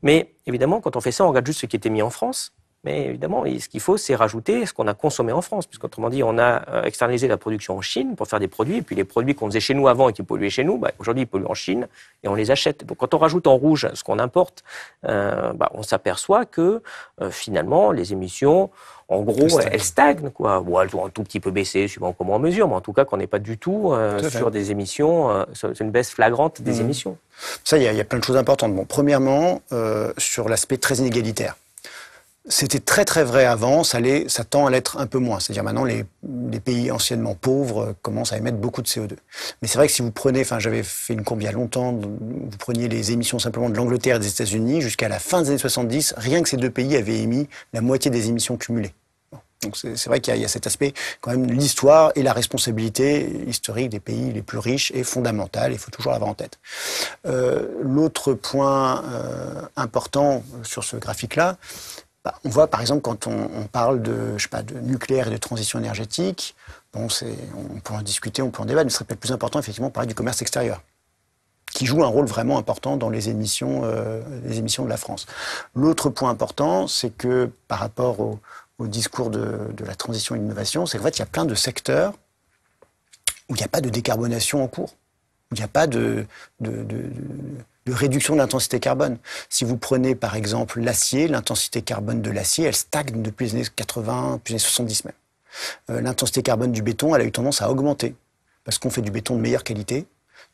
Mais évidemment, quand on fait ça, on regarde juste ce qui était mis en France. Mais évidemment, ce qu'il faut, c'est rajouter ce qu'on a consommé en France. Puisqu'autrement dit, on a externalisé la production en Chine pour faire des produits. Et puis les produits qu'on faisait chez nous avant et qui polluaient chez nous, aujourd'hui, ils polluent en Chine et on les achète. Donc quand on rajoute en rouge ce qu'on importe, on s'aperçoit que finalement, les émissions, en gros, elles stagnent, quoi. Bon, elles ont un tout petit peu baissé, suivant comment on mesure, mais en tout cas, qu'on n'est pas du tout sur des émissions, c'est une baisse flagrante des émissions. Ça, il y a plein de choses importantes. Bon, premièrement, sur l'aspect très inégalitaire. C'était très très vrai avant, ça tend à l'être un peu moins. C'est-à-dire maintenant, les pays anciennement pauvres commencent à émettre beaucoup de CO2. Mais c'est vrai que si vous prenez, j'avais fait une courbe il y a longtemps, vous preniez les émissions simplement de l'Angleterre et des États-Unis, jusqu'à la fin des années 70, rien que ces deux pays avaient émis la moitié des émissions cumulées. Donc c'est vrai qu'il y a cet aspect, quand même, l'histoire et la responsabilité historique des pays les plus riches est fondamentale, il faut toujours l'avoir en tête. L'autre point important sur ce graphique-là, on voit par exemple quand on parle de nucléaire et de transition énergétique, on peut en discuter, on peut en débattre, mais ce serait peut-être plus important effectivement de parler du commerce extérieur, qui joue un rôle vraiment important dans les émissions de la France. L'autre point important, c'est que par rapport au discours de la transition et de l'innovation, c'est qu'en fait il y a plein de secteurs où il n'y a pas de décarbonation en cours, où il n'y a pas de réduction de l'intensité carbone. Si vous prenez par exemple l'acier, l'intensité carbone de l'acier, elle stagne depuis les années 80, depuis les années 70 même. L'intensité carbone du béton, elle a eu tendance à augmenter, parce qu'on fait du béton de meilleure qualité,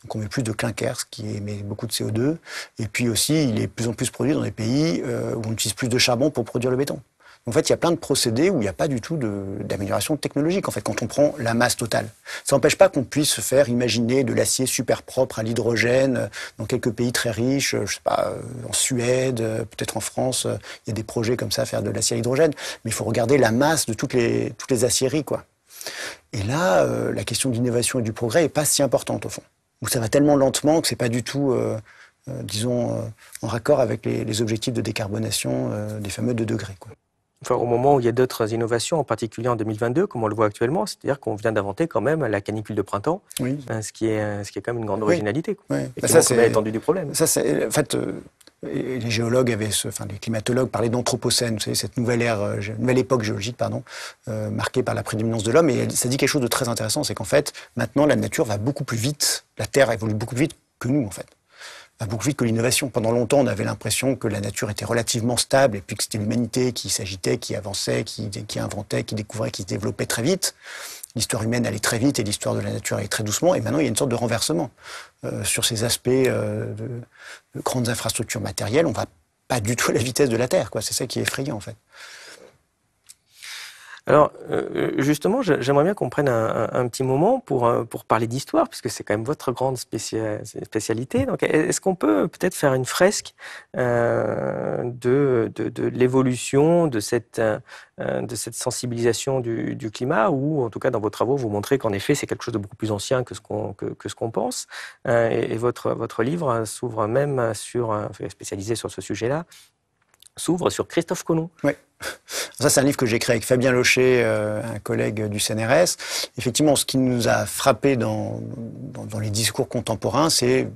donc on met plus de clinker, ce qui émet beaucoup de CO2, et puis aussi il est de plus en plus produit dans des pays où on utilise plus de charbon pour produire le béton. En fait, il y a plein de procédés où il n'y a pas du tout d'amélioration technologique, en fait, quand on prend la masse totale. Ça n'empêche pas qu'on puisse faire imaginer de l'acier super propre à l'hydrogène dans quelques pays très riches, je sais pas, en Suède, peut-être en France, il y a des projets comme ça, faire de l'acier à l'hydrogène. Mais il faut regarder la masse de toutes les aciéries, quoi. Et là, la question de l'innovation et du progrès n'est pas si importante, au fond. Où ça va tellement lentement que c'est pas du tout, disons, en raccord avec les objectifs de décarbonation des fameux 2 degrés, quoi. Enfin, au moment où il y a d'autres innovations, en particulier en 2022, comme on le voit actuellement, c'est-à-dire qu'on vient d'inventer quand même la canicule de printemps, oui. Ce qui est quand même une grande originalité, quoi. Oui. Et qui montre l'étendue du problème. Ça, c'est, en fait, les géologues les climatologues parlaient d'anthropocène, vous savez, cette nouvelle époque géologique, marquée par la prédominance de l'homme. Et ça dit quelque chose de très intéressant, c'est qu'en fait, maintenant, la nature va beaucoup plus vite, la Terre évolue beaucoup plus vite que nous, en fait. Va beaucoup plus vite que l'innovation. Pendant longtemps, on avait l'impression que la nature était relativement stable et puis que c'était l'humanité qui s'agitait, qui avançait, qui inventait, qui découvrait, qui se développait très vite. L'histoire humaine allait très vite et l'histoire de la nature allait très doucement. Et maintenant, il y a une sorte de renversement. Sur ces aspects de grandes infrastructures matérielles, on va pas du tout à la vitesse de la Terre, quoi. C'est ça qui est effrayant, en fait. Alors, justement, j'aimerais bien qu'on prenne un petit moment pour parler d'histoire, puisque c'est quand même votre grande spécialité. Donc, est-ce qu'on peut peut-être faire une fresque de l'évolution de cette sensibilisation du climat, ou en tout cas dans vos travaux, vous montrez qu'en effet, c'est quelque chose de beaucoup plus ancien que ce qu'on pense. Et votre livre s'ouvre même spécialisé sur ce sujet-là, s'ouvre sur Christophe Colomb. Oui. Ça, c'est un livre que j'ai écrit avec Fabien Locher, un collègue du CNRS. Effectivement, ce qui nous a frappé dans les discours contemporains, c'est,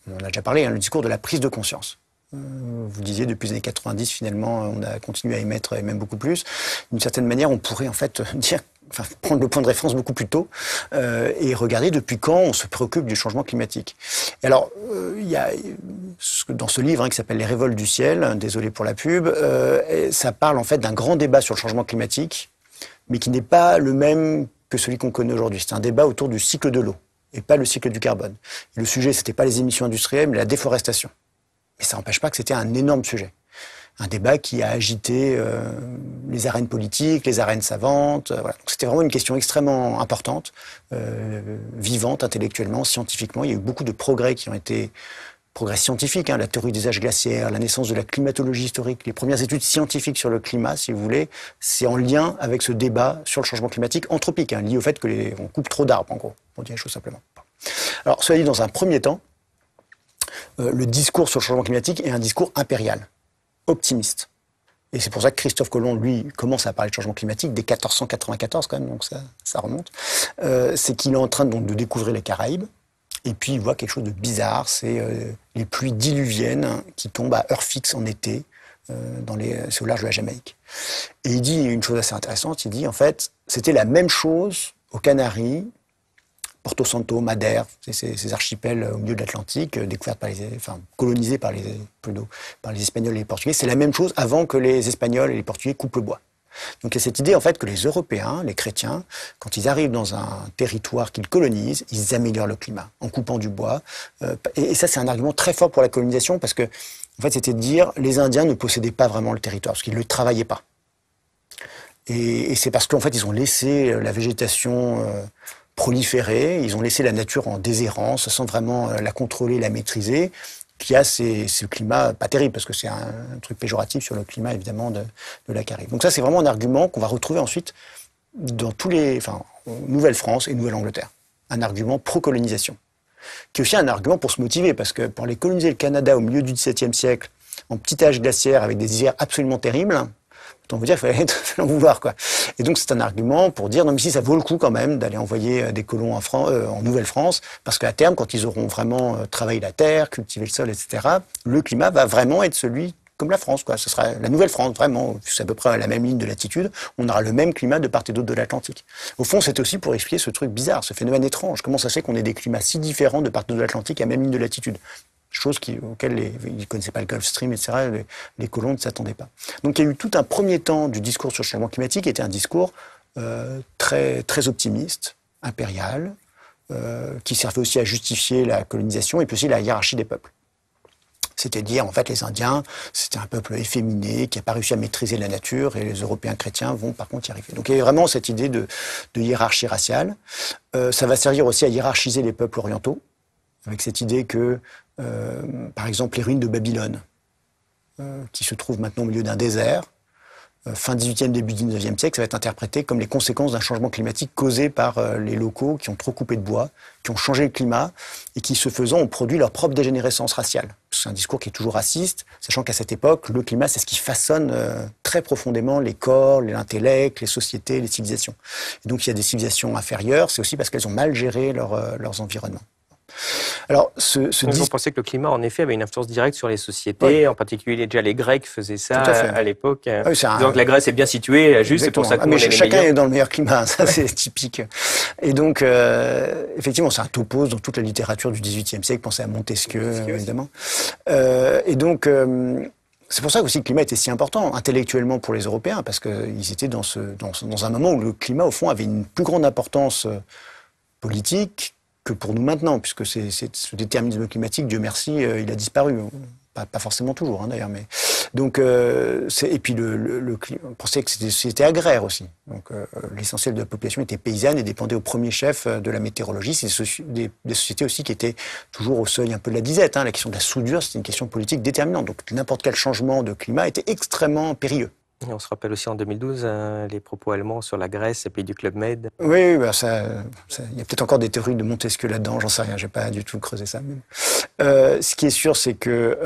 on a déjà parlé, le discours de la prise de conscience. Vous disiez, depuis les années 90, finalement, on a continué à émettre, et même beaucoup plus. D'une certaine manière, on pourrait en fait prendre le point de référence beaucoup plus tôt et regarder depuis quand on se préoccupe du changement climatique. Et alors, il y a dans ce livre qui s'appelle Les révoltes du ciel, désolé pour la pub, ça parle en fait d'un grand débat sur le changement climatique, mais qui n'est pas le même que celui qu'on connaît aujourd'hui. C'est un débat autour du cycle de l'eau et pas le cycle du carbone. Et le sujet, c'était pas les émissions industrielles, mais la déforestation. Mais ça n'empêche pas que c'était un énorme sujet. Un débat qui a agité les arènes politiques, les arènes savantes. Voilà. Donc c'était vraiment une question extrêmement importante, vivante intellectuellement, scientifiquement. Il y a eu beaucoup de progrès qui ont été progrès scientifiques, la théorie des âges glaciaires, la naissance de la climatologie historique, les premières études scientifiques sur le climat, si vous voulez, c'est en lien avec ce débat sur le changement climatique anthropique, lié au fait qu'on coupe trop d'arbres, en gros, pour dire les choses simplement. Alors, cela dit, dans un premier temps, le discours sur le changement climatique est un discours impérial, optimiste. Et c'est pour ça que Christophe Colomb, lui, commence à parler de changement climatique dès 1494 quand même, donc ça remonte. C'est qu'il est en train donc de découvrir les Caraïbes, et puis il voit quelque chose de bizarre, c'est les pluies diluviennes qui tombent à heure fixe en été, c'est au large de la Jamaïque. Et il dit une chose assez intéressante, il dit en fait, c'était la même chose aux Canaries, Porto Santo, Madère, ces archipels au milieu de l'Atlantique, colonisés par les Espagnols et les Portugais. C'est la même chose avant que les Espagnols et les Portugais coupent le bois. Donc il y a cette idée en fait que les Européens, les chrétiens, quand ils arrivent dans un territoire qu'ils colonisent, ils améliorent le climat en coupant du bois. Et ça, c'est un argument très fort pour la colonisation parce que en fait, c'était de dire les Indiens ne possédaient pas vraiment le territoire parce qu'ils ne le travaillaient pas. Et c'est parce qu'en fait, ils ont laissé la végétation proliférer, ils ont laissé la nature en déshérence sans vraiment la contrôler, la maîtriser, qu'il y a ce climat pas terrible, parce que c'est un truc péjoratif sur le climat, évidemment, de la Caraïbe. Donc ça, c'est vraiment un argument qu'on va retrouver ensuite dans Nouvelle-France et Nouvelle-Angleterre. Un argument pro-colonisation. Qui est aussi un argument pour se motiver, parce que pour aller coloniser le Canada au milieu du XVIIe siècle, en petit âge glaciaire, avec des hivers absolument terribles, autant vous dire qu'il fallait en vouloir, quoi. Et donc, c'est un argument pour dire, non, mais si ça vaut le coup quand même d'aller envoyer des colons en Nouvelle-France, parce qu'à terme, quand ils auront vraiment travaillé la terre, cultivé le sol, etc., le climat va vraiment être celui comme la France, quoi. Ce sera la Nouvelle-France, vraiment. C'est à peu près à la même ligne de latitude. On aura le même climat de part et d'autre de l'Atlantique. Au fond, c'est aussi pour expliquer ce truc bizarre, ce phénomène étrange. Comment ça se fait qu'on ait des climats si différents de part et d'autre de l'Atlantique à la même ligne de latitude? Chose auxquelles ils ne connaissaient pas le Gulf Stream, etc. Les colons ne s'attendaient pas. Donc il y a eu tout un premier temps du discours sur le changement climatique qui était un discours très, très optimiste, impérial, qui servait aussi à justifier la colonisation et puis aussi la hiérarchie des peuples. C'était dire, en fait, les Indiens, c'était un peuple efféminé qui n'a pas réussi à maîtriser la nature et les Européens chrétiens vont par contre y arriver. Donc il y avait vraiment cette idée de hiérarchie raciale. Ça va servir aussi à hiérarchiser les peuples orientaux, avec cette idée que, par exemple, les ruines de Babylone, qui se trouvent maintenant au milieu d'un désert, fin 18e, début 19e siècle, ça va être interprété comme les conséquences d'un changement climatique causé par les locaux qui ont trop coupé de bois, qui ont changé le climat et qui, ce faisant, ont produit leur propre dégénérescence raciale. C'est un discours qui est toujours raciste, sachant qu'à cette époque, le climat, c'est ce qui façonne très profondément les corps, l'intellect, les sociétés, les civilisations. Et donc, il y a des civilisations inférieures, c'est aussi parce qu'elles ont mal géré leurs environnements. Alors, vous pensez que le climat, en effet, avait une influence directe sur les sociétés, en particulier déjà les Grecs faisaient ça à l'époque. Oui, donc la Grèce est bien située, juste, c'est pour ça que nous, on est les chacun meilleurs. est dans le meilleur climat, ça c'est typique. Et donc, effectivement, c'est un topos dans toute la littérature du XVIIIe siècle, pensez à Montesquieu, évidemment. Et donc, c'est pour ça aussi que le climat était si important intellectuellement pour les Européens, parce qu'ils étaient dans un moment où le climat, au fond, avait une plus grande importance politique que pour nous maintenant, puisque ce déterminisme climatique, Dieu merci, il a disparu. Pas forcément toujours, d'ailleurs. Mais donc, et puis on pensait que c'était agraire aussi. Donc, l'essentiel de la population était paysanne et dépendait au premier chef de la météorologie. C'est des sociétés aussi qui étaient toujours au seuil un peu de la disette. La question de la soudure, c'était une question politique déterminante. Donc, n'importe quel changement de climat était extrêmement périlleux. Et on se rappelle aussi en 2012 les propos allemands sur la Grèce et puis du Club Med. Oui, il y a peut-être encore des théories de Montesquieu là-dedans, j'en sais rien, j'ai pas du tout creusé ça. Ce qui est sûr, c'est que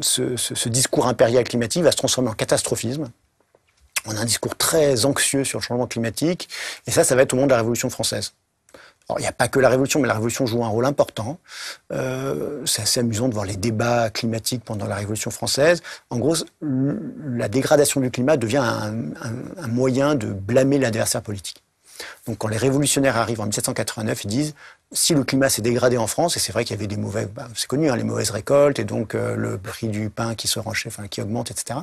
ce discours impérial climatique va se transformer en catastrophisme. On a un discours très anxieux sur le changement climatique, et ça va être au moment de la Révolution française. Alors, il n'y a pas que la Révolution, mais la Révolution joue un rôle important. C'est assez amusant de voir les débats climatiques pendant la Révolution française. En gros, la dégradation du climat devient un moyen de blâmer l'adversaire politique. Donc, quand les révolutionnaires arrivent en 1789, ils disent si le climat s'est dégradé en France, et c'est vrai qu'il y avait des c'est connu, les mauvaises récoltes, et donc le prix du pain qui qui augmente, etc.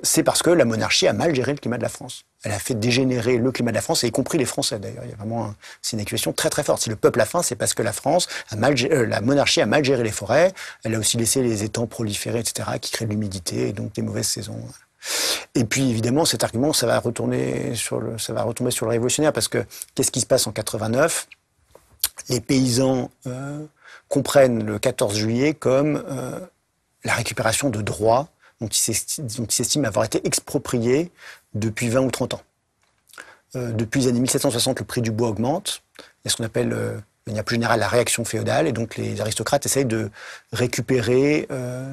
C'est parce que la monarchie a mal géré le climat de la France. Elle a fait dégénérer le climat de la France, et y compris les Français d'ailleurs. Il y a vraiment c'est une accusation très très forte. Si le peuple a faim, c'est parce que la monarchie a mal géré les forêts. Elle a aussi laissé les étangs proliférer, etc., qui créent de l'humidité et donc des mauvaises saisons. Et puis évidemment, cet argument, ça va retomber sur le révolutionnaire, parce que qu'est-ce qui se passe en 89 ? Les paysans comprennent le 14 juillet comme la récupération de droits dont ils s'estiment avoir été expropriés depuis 20 ou 30 ans. Depuis les années 1760, le prix du bois augmente. Il y a ce qu'on appelle, de manière plus générale, la réaction féodale, et donc les aristocrates essayent de récupérer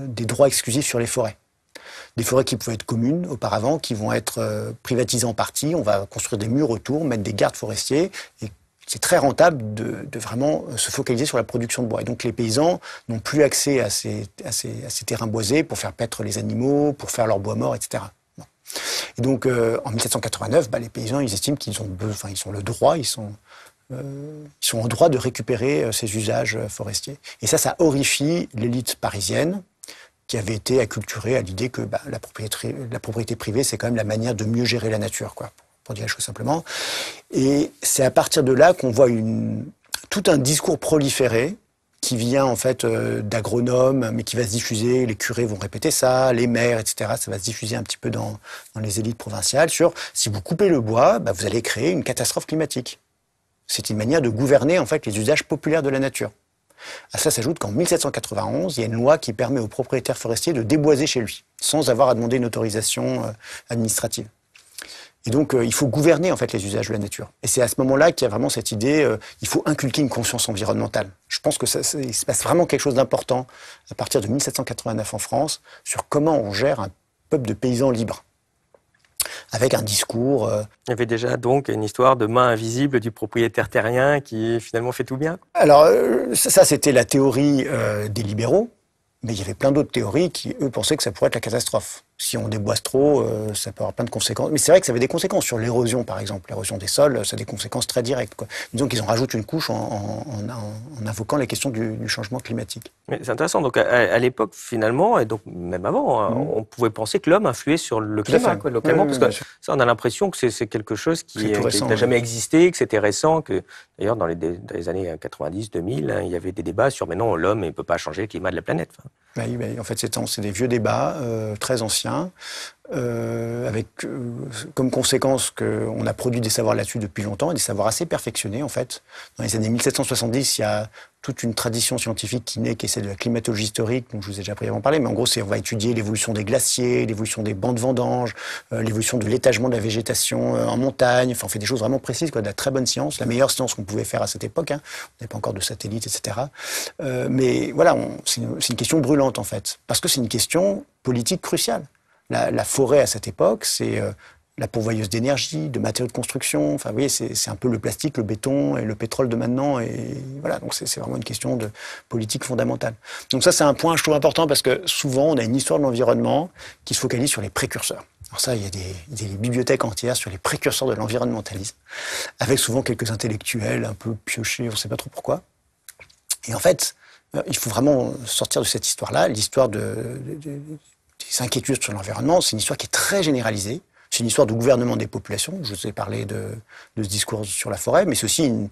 des droits exclusifs sur les forêts. Des forêts qui pouvaient être communes auparavant, qui vont être privatisées en partie. On va construire des murs autour, mettre des gardes forestiers, et c'est très rentable de vraiment se focaliser sur la production de bois. Et donc les paysans n'ont plus accès à ces terrains boisés pour faire paître les animaux, pour faire leur bois mort, etc. Bon. Et donc en 1789, les paysans, ils estiment qu'ils ont le droit, ils sont en droit de récupérer ces usages forestiers. Et ça horrifie l'élite parisienne, qui avait été acculturée à l'idée que la propriété privée, c'est quand même la manière de mieux gérer la nature, quoi, pour dire les choses simplement. Et c'est à partir de là qu'on voit tout un discours proliférer qui vient en fait d'agronomes, mais qui va se diffuser, les curés vont répéter ça, les maires, etc. Ça va se diffuser un petit peu dans les élites provinciales sur si vous coupez le bois, vous allez créer une catastrophe climatique. C'est une manière de gouverner en fait les usages populaires de la nature. À ça s'ajoute qu'en 1791, il y a une loi qui permet au propriétaire forestier de déboiser chez lui, sans avoir à demander une autorisation administrative. Et donc, il faut gouverner en fait les usages de la nature. Et c'est à ce moment-là qu'il y a vraiment cette idée, il faut inculquer une conscience environnementale. Je pense que il se passe vraiment quelque chose d'important à partir de 1789 en France sur comment on gère un peuple de paysans libres. Avec un discours... Il y avait déjà donc une histoire de main invisible du propriétaire terrien qui finalement fait tout bien. Alors, ça c'était la théorie des libéraux, mais il y avait plein d'autres théories qui, eux, pensaient que ça pourrait être la catastrophe. Si on déboise trop, ça peut avoir plein de conséquences. Mais c'est vrai que ça avait des conséquences sur l'érosion, par exemple. L'érosion des sols, ça a des conséquences très directes, quoi. Disons qu'ils en rajoutent une couche en invoquant les questions du changement climatique. Mais c'est intéressant. Donc, à l'époque, finalement, et donc même avant, on pouvait penser que l'homme influait sur le climat, quoi, localement, parce que ça, on a l'impression que c'est quelque chose qui n'a jamais existé, que c'était récent, que d'ailleurs, dans les années 90, 2000, il y avait des débats sur, mais non, l'homme ne peut pas changer le climat de la planète. Oui, en fait, c'est des vieux débats très anciens, avec comme conséquence qu'on a produit des savoirs là-dessus depuis longtemps, et des savoirs assez perfectionnés, en fait. Dans les années 1770, il y a toute une tradition scientifique qui naît, qui est celle de la climatologie historique, dont je vous ai déjà brièvement parlé, mais en gros, on va étudier l'évolution des glaciers, l'évolution des bancs de vendange, l'évolution de l'étagement de la végétation en montagne. Enfin, on fait des choses vraiment précises, quoi, de la très bonne science, la meilleure science qu'on pouvait faire à cette époque, hein. On n'avait pas encore de satellites, etc. Mais voilà, c'est une question brûlante, en fait, parce que c'est une question politique cruciale. La forêt, à cette époque, c'est la pourvoyeuse d'énergie, de matériaux de construction. Enfin, vous voyez, c'est un peu le plastique, le béton et le pétrole de maintenant. Et voilà, donc c'est vraiment une question de politique fondamentale. Donc ça, c'est un point, je trouve, important, parce que souvent, on a une histoire de l'environnement qui se focalise sur les précurseurs. Alors ça, il y a des bibliothèques entières sur les précurseurs de l'environnementalisme, avec souvent quelques intellectuels un peu piochés, on ne sait pas trop pourquoi. Et en fait, il faut vraiment sortir de cette histoire-là. L'histoire des inquiétudes sur l'environnement, c'est une histoire qui est très généralisée. C'est une histoire de gouvernement des populations. Je vous ai parlé de ce discours sur la forêt, mais c'est aussi une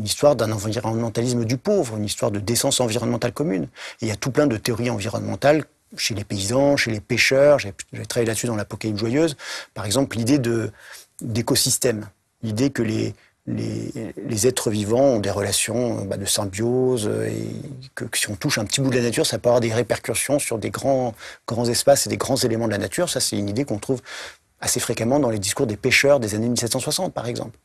histoire d'un environnementalisme du pauvre, une histoire de décence environnementale commune. Et il y a tout plein de théories environnementales chez les paysans, chez les pêcheurs. J'ai travaillé là-dessus dans l'Apocalypse joyeuse. Par exemple, l'idée d'écosystème, l'idée que les êtres vivants ont des relations de symbiose, et que si on touche un petit bout de la nature, ça peut avoir des répercussions sur des grands espaces et des grands éléments de la nature. Ça, c'est une idée qu'on trouve assez fréquemment dans les discours des pêcheurs des années 1760, par exemple.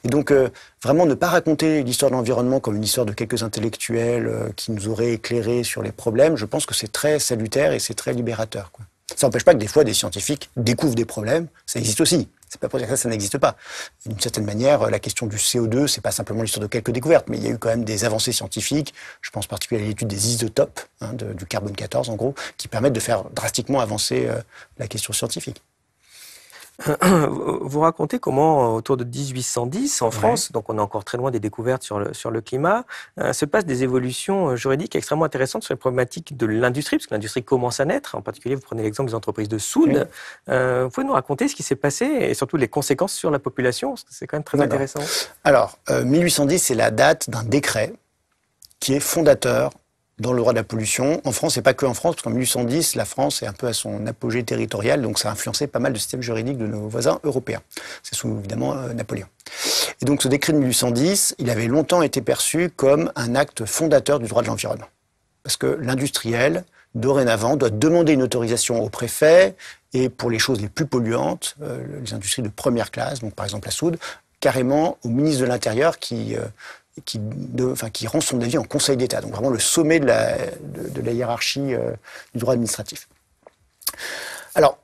Et donc, vraiment ne pas raconter l'histoire de l'environnement comme une histoire de quelques intellectuels qui nous auraient éclairés sur les problèmes, je pense que c'est très salutaire et c'est très libérateur, quoi. Ça n'empêche pas que des fois, des scientifiques découvrent des problèmes. Ça existe aussi. C'est pas pour dire que ça n'existe pas. D'une certaine manière, la question du CO2, c'est pas simplement l'histoire de quelques découvertes, mais il y a eu quand même des avancées scientifiques. Je pense particulièrement à l'étude des isotopes, du carbone 14, en gros, qui permettent de faire drastiquement avancer la question scientifique. Vous racontez comment, autour de 1810, en France, donc on est encore très loin des découvertes sur le climat, se passent des évolutions juridiques extrêmement intéressantes sur les problématiques de l'industrie, parce que l'industrie commence à naître. En particulier, vous prenez l'exemple des entreprises de soude. Vous pouvez nous raconter ce qui s'est passé et surtout les conséquences sur la population, parce que c'est quand même très intéressant. Alors, 1810, c'est la date d'un décret qui est fondateur dans le droit de la pollution. En France, et pas que en France, parce qu'en 1810, la France est un peu à son apogée territorial, donc ça a influencé pas mal de systèmes juridiques de nos voisins européens. C'est sous, évidemment, Napoléon. Et donc ce décret de 1810, il avait longtemps été perçu comme un acte fondateur du droit de l'environnement. Parce que l'industriel, dorénavant, doit demander une autorisation au préfet, et pour les choses les plus polluantes, les industries de première classe, donc par exemple la soude, carrément au ministre de l'Intérieur qui rend son avis en Conseil d'État. Donc vraiment le sommet de la hiérarchie du droit administratif. Alors,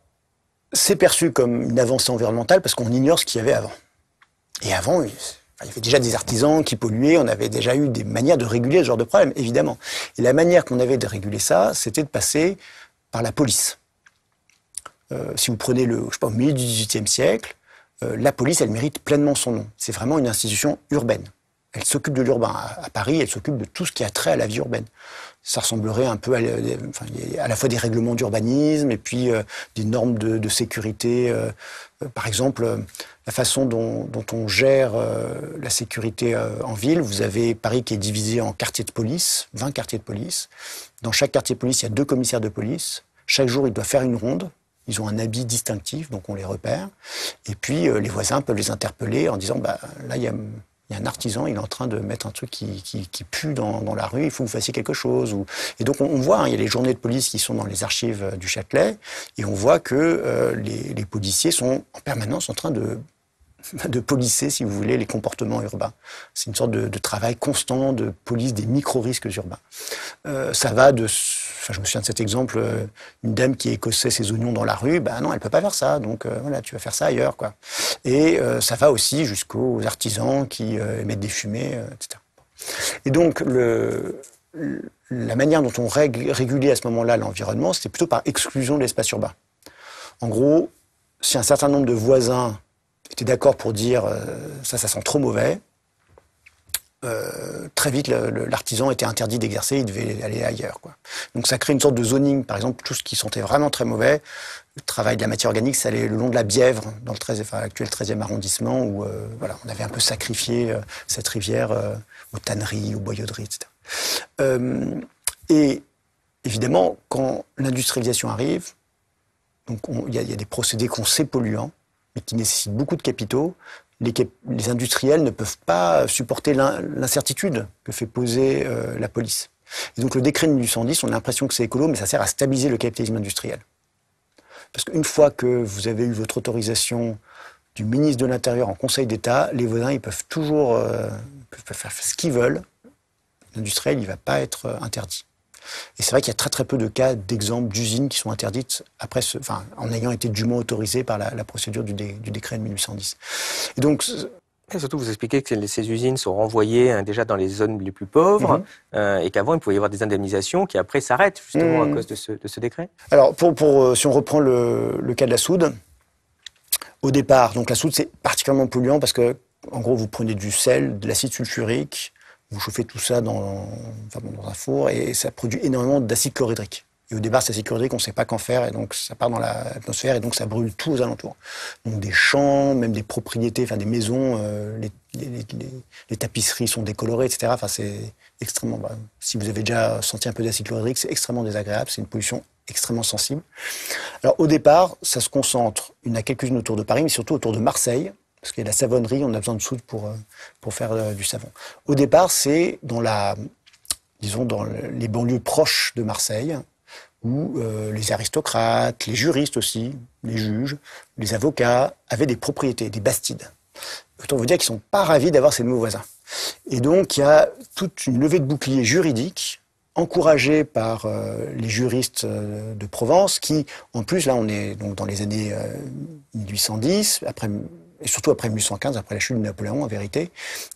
c'est perçu comme une avancée environnementale parce qu'on ignore ce qu'il y avait avant. Et avant, il y avait déjà des artisans qui polluaient, on avait déjà eu des manières de réguler ce genre de problème, évidemment. Et la manière qu'on avait de réguler ça, c'était de passer par la police. Si vous prenez au milieu du XVIIIe siècle, la police, elle mérite pleinement son nom. C'est vraiment une institution urbaine. Elle s'occupe de l'urbain. À Paris, elle s'occupe de tout ce qui a trait à la vie urbaine. Ça ressemblerait un peu à la fois des règlements d'urbanisme et puis des normes de sécurité. Par exemple, la façon dont on gère la sécurité en ville. Vous avez Paris qui est divisé en quartiers de police, 20 quartiers de police. Dans chaque quartier de police, il y a 2 commissaires de police. Chaque jour, ils doivent faire une ronde. Ils ont un habit distinctif, donc on les repère. Et puis, les voisins peuvent les interpeller en disant là, il y a un artisan, il est en train de mettre un truc qui pue dans la rue, il faut que vous fassiez quelque chose. Et donc on voit, il y a les journées de police qui sont dans les archives du Châtelet, et on voit que les policiers sont en permanence en train de policer, si vous voulez, les comportements urbains. C'est une sorte de travail constant de police des micro-risques urbains. Ça va je me souviens de cet exemple, une dame qui écossait ses oignons dans la rue, non, elle peut pas faire ça, donc voilà, tu vas faire ça ailleurs, quoi. Et ça va aussi jusqu'aux artisans qui émettent des fumées, etc. Et donc, la manière dont on régulait à ce moment-là l'environnement, c'était plutôt par exclusion de l'espace urbain. En gros, si un certain nombre de voisins étaient d'accord pour dire ça sent trop mauvais, très vite, l'artisan était interdit d'exercer, il devait aller ailleurs, quoi. Donc ça crée une sorte de zoning. Par exemple, tout ce qui sentait vraiment très mauvais, le travail de la matière organique, ça allait le long de la Bièvre, dans l'actuel 13e arrondissement, où voilà, on avait un peu sacrifié cette rivière aux tanneries, aux boyauderies, etc. Et évidemment, quand l'industrialisation arrive, donc il y a des procédés qu'on sait polluants, mais qui nécessitent beaucoup de capitaux. Les industriels ne peuvent pas supporter l'incertitude que fait poser la police. Et donc le décret de 1810, on a l'impression que c'est écolo, mais ça sert à stabiliser le capitalisme industriel. Parce qu'une fois que vous avez eu votre autorisation du ministre de l'Intérieur en Conseil d'État, les voisins, ils peuvent toujours peuvent faire ce qu'ils veulent. L'industriel, il ne va pas être interdit. Et c'est vrai qu'il y a très très peu de cas d'exemples d'usines qui sont interdites après en ayant été dûment autorisées par la procédure du décret de 1810. Et donc, et surtout, vous expliquez que ces usines sont renvoyées déjà dans les zones les plus pauvres et qu'avant, il pouvait y avoir des indemnisations qui après s'arrêtent justement à cause de ce décret. Alors, si on reprend le cas de la soude, au départ, donc la soude, c'est particulièrement polluant parce que, en gros, vous prenez du sel, de l'acide sulfurique, vous chauffez tout ça dans un four et ça produit énormément d'acide chlorhydrique. Et au départ, cet acide chlorhydrique, on ne sait pas qu'en faire, et donc ça part dans l'atmosphère, et donc ça brûle tout aux alentours. Donc des champs, même des propriétés, des maisons, les tapisseries sont décolorées, etc. Enfin, c'est extrêmement... si vous avez déjà senti un peu d'acide chlorhydrique, c'est extrêmement désagréable, c'est une pollution extrêmement sensible. Alors au départ, ça se concentre, il y en a quelques-unes autour de Paris, mais surtout autour de Marseille, parce qu'il y a la savonnerie, on a besoin de soude pour faire du savon. Au départ, c'est dans les banlieues proches de Marseille, où les aristocrates, les juristes aussi, les juges, les avocats avaient des propriétés, des bastides. Autant vous dire qu'ils ne sont pas ravis d'avoir ces nouveaux voisins. Et donc, il y a toute une levée de boucliers juridiques encouragée par les juristes de Provence, qui, en plus, là, on est donc dans les années 1810, et surtout après 1815, après la chute de Napoléon, en vérité,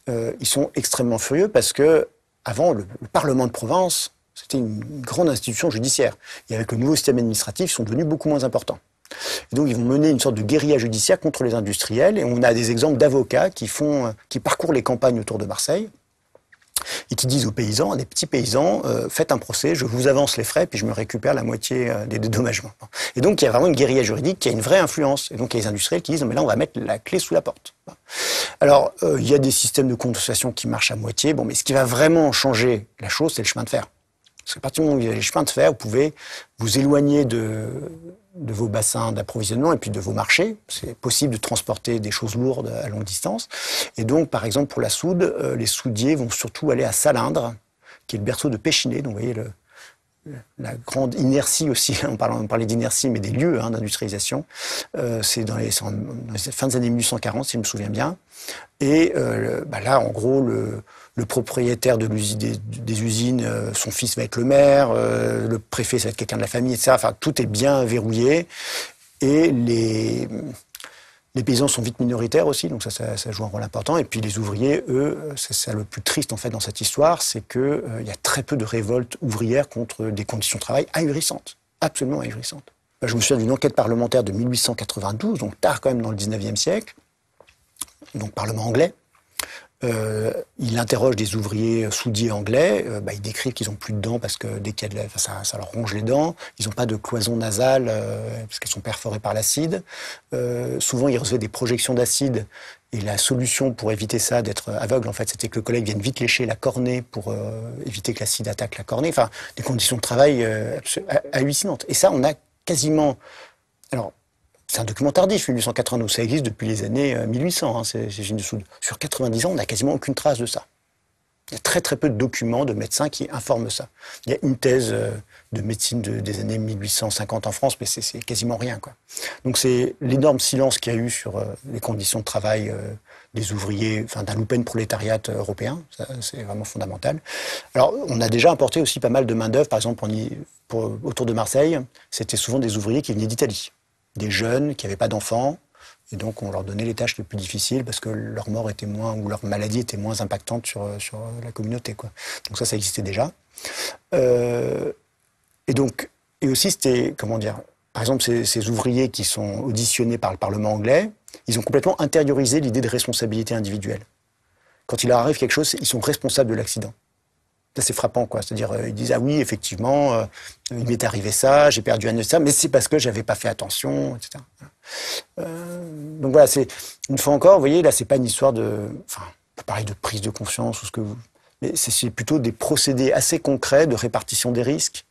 ils sont extrêmement furieux parce que, avant, le Parlement de Provence, c'était une grande institution judiciaire. Et avec le nouveau système administratif, ils sont devenus beaucoup moins importants. Et donc, ils vont mener une sorte de guérilla judiciaire contre les industriels. Et on a des exemples d'avocats qui parcourent les campagnes autour de Marseille et qui disent aux paysans, à des petits paysans, faites un procès, je vous avance les frais, puis je me récupère la moitié des dédommagements. Et donc, il y a vraiment une guérilla juridique qui a une vraie influence. Et donc, il y a les industriels qui disent, non, mais là, on va mettre la clé sous la porte. Alors, il y a des systèmes de compensation qui marchent à moitié. Bon, mais ce qui va vraiment changer la chose, c'est le chemin de fer. Parce qu'à partir du moment où il y a les chemins de fer, vous pouvez vous éloigner de vos bassins d'approvisionnement et puis de vos marchés. C'est possible de transporter des choses lourdes à longue distance. Et donc, par exemple, pour la soude, les soudiers vont surtout aller à Salindre, qui est le berceau de Péchinet. Donc, vous voyez la grande inertie aussi, on parlait d'inertie, mais des lieux d'industrialisation. C'est dans les fins des années 1840, si je me souviens bien. Et là, en gros, le propriétaire des usines, son fils va être le maire, le préfet, ça va être quelqu'un de la famille, etc. Enfin, tout est bien verrouillé. Et les paysans sont vite minoritaires aussi, donc ça joue un rôle important. Et puis les ouvriers, eux, c'est ça le plus triste en fait dans cette histoire, c'est qu'il y a très peu de révoltes ouvrières contre des conditions de travail ahurissantes, absolument ahurissantes. Je me souviens d'une enquête parlementaire de 1892, donc tard quand même dans le 19e siècle, donc parlement anglais. Il interroge des ouvriers soudiers anglais. Ils décrivent qu'ils n'ont plus de dents parce que dès qu'il y a ça leur ronge les dents. Ils n'ont pas de cloison nasale parce qu'elles sont perforées par l'acide. Souvent, ils recevaient des projections d'acide. Et la solution pour éviter ça, d'être aveugle, en fait, c'était que le collègue vienne vite lécher la cornée pour éviter que l'acide attaque la cornée. Enfin, des conditions de travail hallucinantes. Et ça, on a quasiment... Alors, c'est un document tardif, 1892. Ça existe depuis les années 1800, ces usines de soude. Sur 90 ans, on n'a quasiment aucune trace de ça. Il y a très très peu de documents de médecins qui informent ça. Il y a une thèse de médecine des années 1850 en France, mais c'est quasiment rien, quoi. Donc c'est l'énorme silence qu'il y a eu sur les conditions de travail des ouvriers, d'un lumpenprolétariat européen. C'est vraiment fondamental. Alors, on a déjà importé aussi pas mal de main-d'œuvre. Par exemple, autour de Marseille, c'était souvent des ouvriers qui venaient d'Italie. Des jeunes qui n'avaient pas d'enfants, et donc on leur donnait les tâches les plus difficiles parce que leur mort était ou leur maladie était moins impactante sur la communauté, quoi. Donc ça existait déjà. Et aussi c'était, comment dire, par exemple, ces ouvriers qui sont auditionnés par le Parlement anglais, ils ont complètement intériorisé l'idée de responsabilité individuelle. Quand il leur arrive quelque chose, ils sont responsables de l'accident. Ça, c'est frappant, quoi. C'est-à-dire, ils disent, ah oui, effectivement, il m'est arrivé ça, j'ai perdu un œil, ça, mais c'est parce que j'avais pas fait attention, etc. Donc voilà, c'est, une fois encore, vous voyez, là, c'est pas une histoire on peut parler de prise de conscience ou ce que vous, mais c'est plutôt des procédés assez concrets de répartition des risques,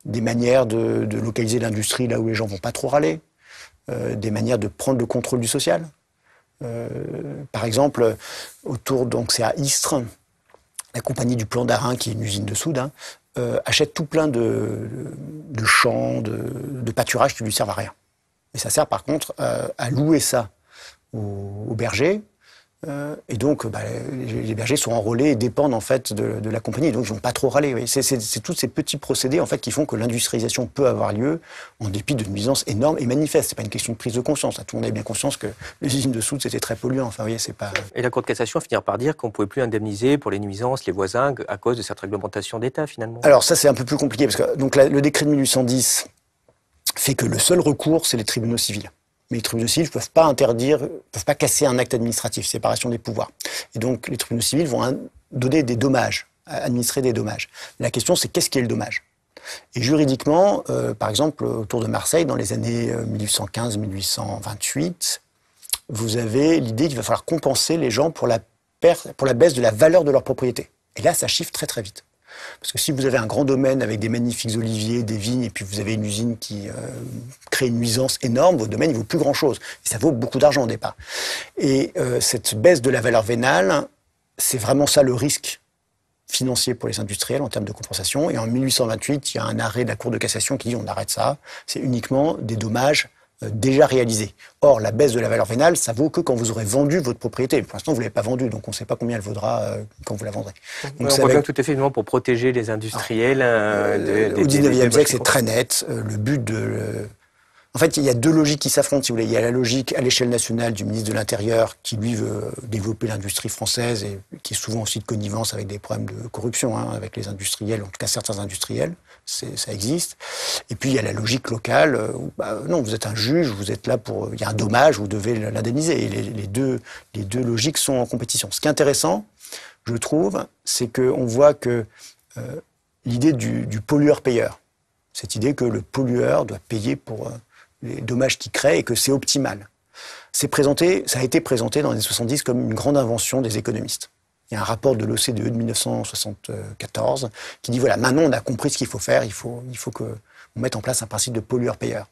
des manières de localiser l'industrie là où les gens vont pas trop râler, des manières de prendre le contrôle du social. Par exemple, donc c'est à Istres, la compagnie du Plan d'Arin, qui est une usine de soude, achète tout plein de champs, de pâturages qui lui servent à rien. Et ça sert par contre à louer ça aux bergers. Et donc, les bergers sont enrôlés et dépendent en fait de la compagnie, donc ils vont pas trop râler. Oui. C'est tous ces petits procédés en fait qui font que l'industrialisation peut avoir lieu en dépit de nuisances énormes et manifestes. C'est pas une question de prise de conscience. Tout le monde a bien conscience que les usines de soude c'était très polluant. Enfin, vous voyez, c'est pas. Et la Cour de cassation finira par dire qu'on pouvait plus indemniser pour les nuisances les voisins à cause de cette réglementation d'État finalement. Alors ça c'est un peu plus compliqué parce que donc le décret de 1810 fait que le seul recours c'est les tribunaux civils. Mais les tribunaux civils ne peuvent pas peuvent pas casser un acte administratif, séparation des pouvoirs. Et donc, les tribunaux civils vont donner des dommages, administrer des dommages. La question, c'est qu'est-ce qui est le dommage? Et juridiquement, par exemple, autour de Marseille, dans les années 1815-1828, vous avez l'idée qu'il va falloir compenser les gens pour la baisse de la valeur de leur propriété. Et là, ça chiffre très très vite. Parce que si vous avez un grand domaine avec des magnifiques oliviers, des vignes, et puis vous avez une usine qui crée une nuisance énorme, votre domaine ne vaut plus grand-chose. Et ça vaut beaucoup d'argent au départ. Et cette baisse de la valeur vénale, c'est vraiment ça le risque financier pour les industriels en termes de compensation. Et en 1828, il y a un arrêt de la Cour de cassation qui dit on arrête ça. C'est uniquement des dommages déjà réalisés. Or, la baisse de la valeur vénale, ça vaut que quand vous aurez vendu votre propriété. Pour l'instant, vous ne l'avez pas vendue, donc on ne sait pas combien elle vaudra quand vous la vendrez. Donc, on voit bien tout à fait évidemment pour protéger les industriels. Au 19e siècle, c'est très net. Le but En fait, il y a deux logiques qui s'affrontent, si vous voulez. Il y a la logique à l'échelle nationale du ministre de l'Intérieur qui, lui, veut développer l'industrie française et qui est souvent aussi de connivence avec des problèmes de corruption, avec les industriels, en tout cas certains industriels. Ça existe. Et puis, il y a la logique locale où, non, vous êtes un juge, vous êtes là pour... Il y a un dommage, vous devez l'indemniser. Et les deux logiques sont en compétition. Ce qui est intéressant, je trouve, c'est qu'on voit que l'idée du pollueur-payeur, cette idée que le pollueur doit payer pour les dommages qu'il crée et que c'est optimal. Ça a été présenté dans les années 70 comme une grande invention des économistes. Il y a un rapport de l'OCDE de 1974 qui dit, voilà, maintenant on a compris ce qu'il faut faire, il faut qu'on mette en place un principe de pollueur-payeur.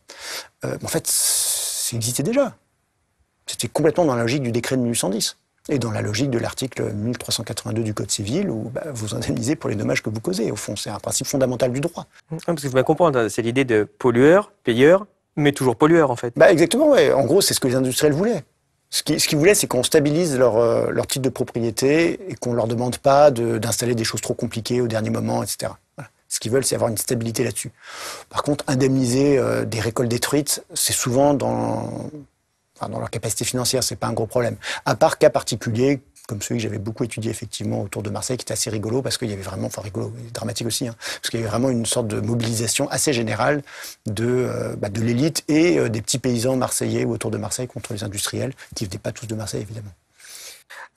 En fait, ça existait déjà. C'était complètement dans la logique du décret de 1810 et dans la logique de l'article 1382 du Code civil où vous indemnisez pour les dommages que vous causez. Au fond, c'est un principe fondamental du droit. Parce que vous bien comprendre, c'est l'idée de pollueur, payeur, mais toujours pollueur en fait. Exactement, ouais. En gros, c'est ce que les industriels voulaient. Ce qu'ils voulaient, c'est qu'on stabilise leur titre de propriété et qu'on ne leur demande pas d'installer des choses trop compliquées au dernier moment, etc. Voilà. Ce qu'ils veulent, c'est avoir une stabilité là-dessus. Par contre, indemniser des récoltes détruites, c'est souvent dans leur capacité financière, c'est pas un gros problème. À part cas particuliers, comme celui que j'avais beaucoup étudié effectivement autour de Marseille, qui était assez rigolo, parce qu'il y avait vraiment, rigolo et dramatique aussi, parce qu'il y avait vraiment une sorte de mobilisation assez générale de l'élite et des petits paysans marseillais ou autour de Marseille contre les industriels, qui ne venaient pas tous de Marseille évidemment.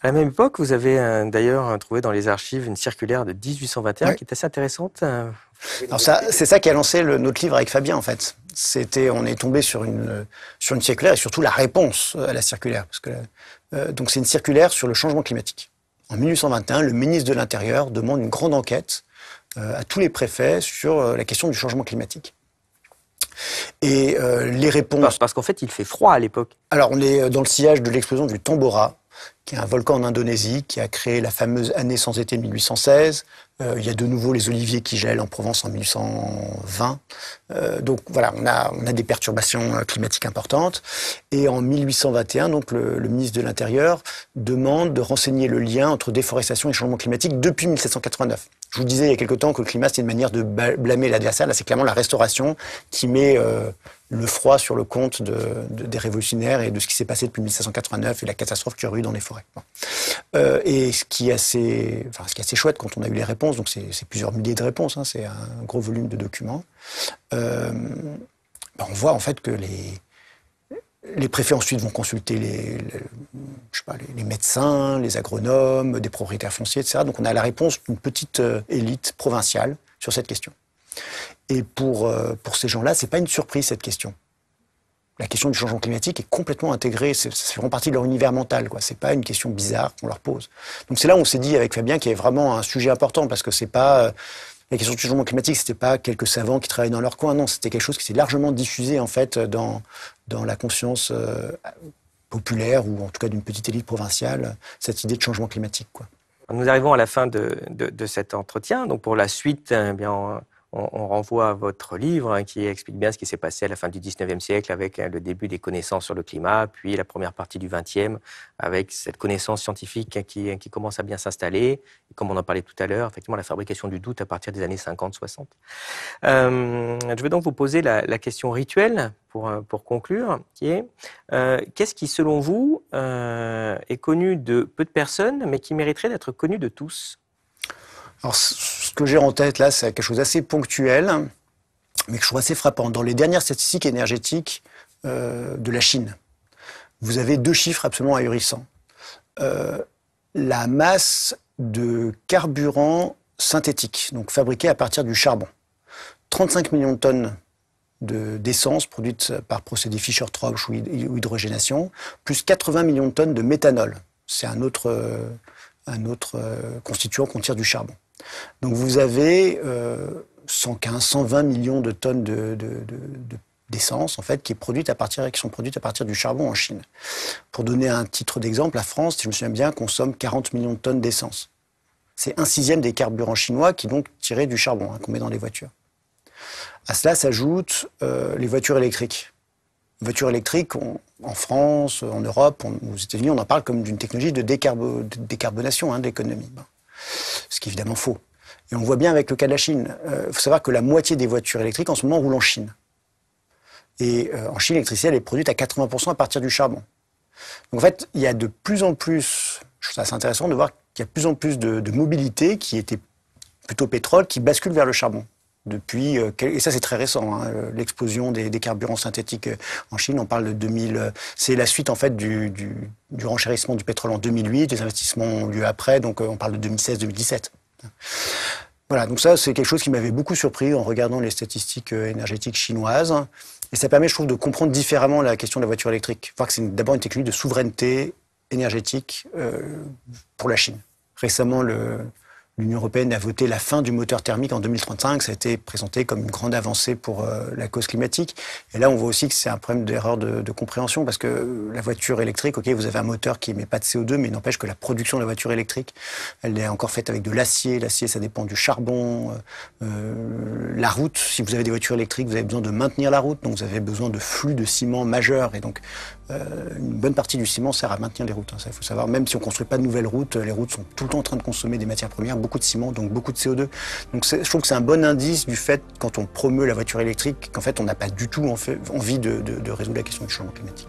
À la même époque, vous avez d'ailleurs trouvé dans les archives une circulaire de 1821 qui est assez intéressante. Alors c'est ça qui a lancé notre livre avec Fabien en fait. On est tombé sur une circulaire et surtout la réponse à la circulaire. Parce que, donc c'est une circulaire sur le changement climatique. En 1821, le ministre de l'Intérieur demande une grande enquête à tous les préfets sur la question du changement climatique. Et les réponses... Parce qu'en fait, il fait froid à l'époque. Alors on est dans le sillage de l'explosion du Tambora, qui est un volcan en Indonésie, qui a créé la fameuse année sans été de 1816. Il y a de nouveau les oliviers qui gèlent en Provence en 1820. Donc voilà, on a des perturbations climatiques importantes. Et en 1821, donc le ministre de l'Intérieur demande de renseigner le lien entre déforestation et changement climatique depuis 1789. Je vous disais il y a quelque temps que le climat, c'est une manière de blâmer l'adversaire. Là, c'est clairement la Restauration qui met le froid sur le compte des révolutionnaires et de ce qui s'est passé depuis 1789 et la catastrophe qu'il y aurait eu dans les forêts. Et ce qui est assez chouette quand on a eu les réponses, donc c'est plusieurs milliers de réponses, c'est un gros volume de documents. on voit en fait que les préfets ensuite vont consulter les médecins, les agronomes, des propriétaires fonciers, etc. Donc on a la réponse d'une petite élite provinciale sur cette question. Et pour ces gens-là, c'est pas une surprise cette question. La question du changement climatique est complètement intégrée, ça fait vraiment partie de leur univers mental, quoi. C'est pas une question bizarre qu'on leur pose. Donc c'est là où on s'est dit avec Fabien qu'il y avait vraiment un sujet important, parce que c'est pas la question du changement climatique, c'était pas quelques savants qui travaillaient dans leur coin, non, c'était quelque chose qui s'est largement diffusé en fait dans la conscience populaire, ou en tout cas d'une petite élite provinciale, cette idée de changement climatique, quoi. Nous arrivons à la fin de cet entretien. Donc pour la suite, eh bien, on renvoie à votre livre qui explique bien ce qui s'est passé à la fin du 19e siècle avec le début des connaissances sur le climat, puis la première partie du 20e avec cette connaissance scientifique qui commence à bien s'installer. Et comme on en parlait tout à l'heure, effectivement, la fabrication du doute à partir des années 50-60. Je vais donc vous poser la question rituelle pour conclure, qui est qu'est-ce qui, selon vous, est connu de peu de personnes, mais qui mériterait d'être connu de tous ? Alors, ce que j'ai en tête là, c'est quelque chose d'assez ponctuel, mais que je trouve assez frappant. Dans les dernières statistiques énergétiques de la Chine, vous avez deux chiffres absolument ahurissants. La masse de carburant synthétique, donc fabriqué à partir du charbon. 35 millions de tonnes d'essence produite par procédé Fischer-Tropsch ou hydrogénation, plus 80 millions de tonnes de méthanol. C'est un autre constituant qu'on tire du charbon. Donc vous avez 115, 120 millions de tonnes d'essence en fait, qui sont produites à partir du charbon en Chine. Pour donner un titre d'exemple, la France, si je me souviens bien, consomme 40 millions de tonnes d'essence. C'est 1/6 des carburants chinois qui donc tirés du charbon, qu'on met dans les voitures. À cela s'ajoutent les voitures électriques. Les voitures électriques, en France, en Europe, aux États-Unis, on en parle comme d'une technologie de décarbonation de l'économie. Ce qui est évidemment faux. Et on voit bien avec le cas de la Chine. Il faut savoir que la moitié des voitures électriques en ce moment roulent en Chine. Et en Chine, l'électricité, elle est produite à 80% à partir du charbon. Donc en fait, il y a de plus en plus, je trouve ça assez intéressant de voir qu'il y a de plus en plus de mobilité qui était plutôt pétrole, qui bascule vers le charbon. Depuis, et ça c'est très récent, l'explosion des carburants synthétiques en Chine, on parle de 2000, c'est la suite en fait du renchérissement du pétrole en 2008, les investissements ont lieu après, donc on parle de 2016-2017. Voilà, donc ça c'est quelque chose qui m'avait beaucoup surpris en regardant les statistiques énergétiques chinoises, et ça permet je trouve de comprendre différemment la question de la voiture électrique, voir que c'est d'abord une technologie de souveraineté énergétique pour la Chine. Récemment, l'Union européenne a voté la fin du moteur thermique en 2035. Ça a été présenté comme une grande avancée pour la cause climatique. Et là, on voit aussi que c'est un problème d'erreur de compréhension, parce que la voiture électrique, ok, vous avez un moteur qui émet pas de CO2, mais il n'empêche que la production de la voiture électrique, elle est encore faite avec de l'acier. L'acier, ça dépend du charbon. La route, si vous avez des voitures électriques, vous avez besoin de maintenir la route, donc vous avez besoin de flux de ciment majeurs. Et donc, une bonne partie du ciment sert à maintenir les routes. Ça, il faut savoir, même si on construit pas de nouvelles routes, les routes sont tout le temps en train de consommer des matières premières, beaucoup de ciment, donc beaucoup de CO2. Donc je trouve que c'est un bon indice du fait, quand on promeut la voiture électrique, qu'en fait on n'a pas du tout envie de résoudre la question du changement climatique.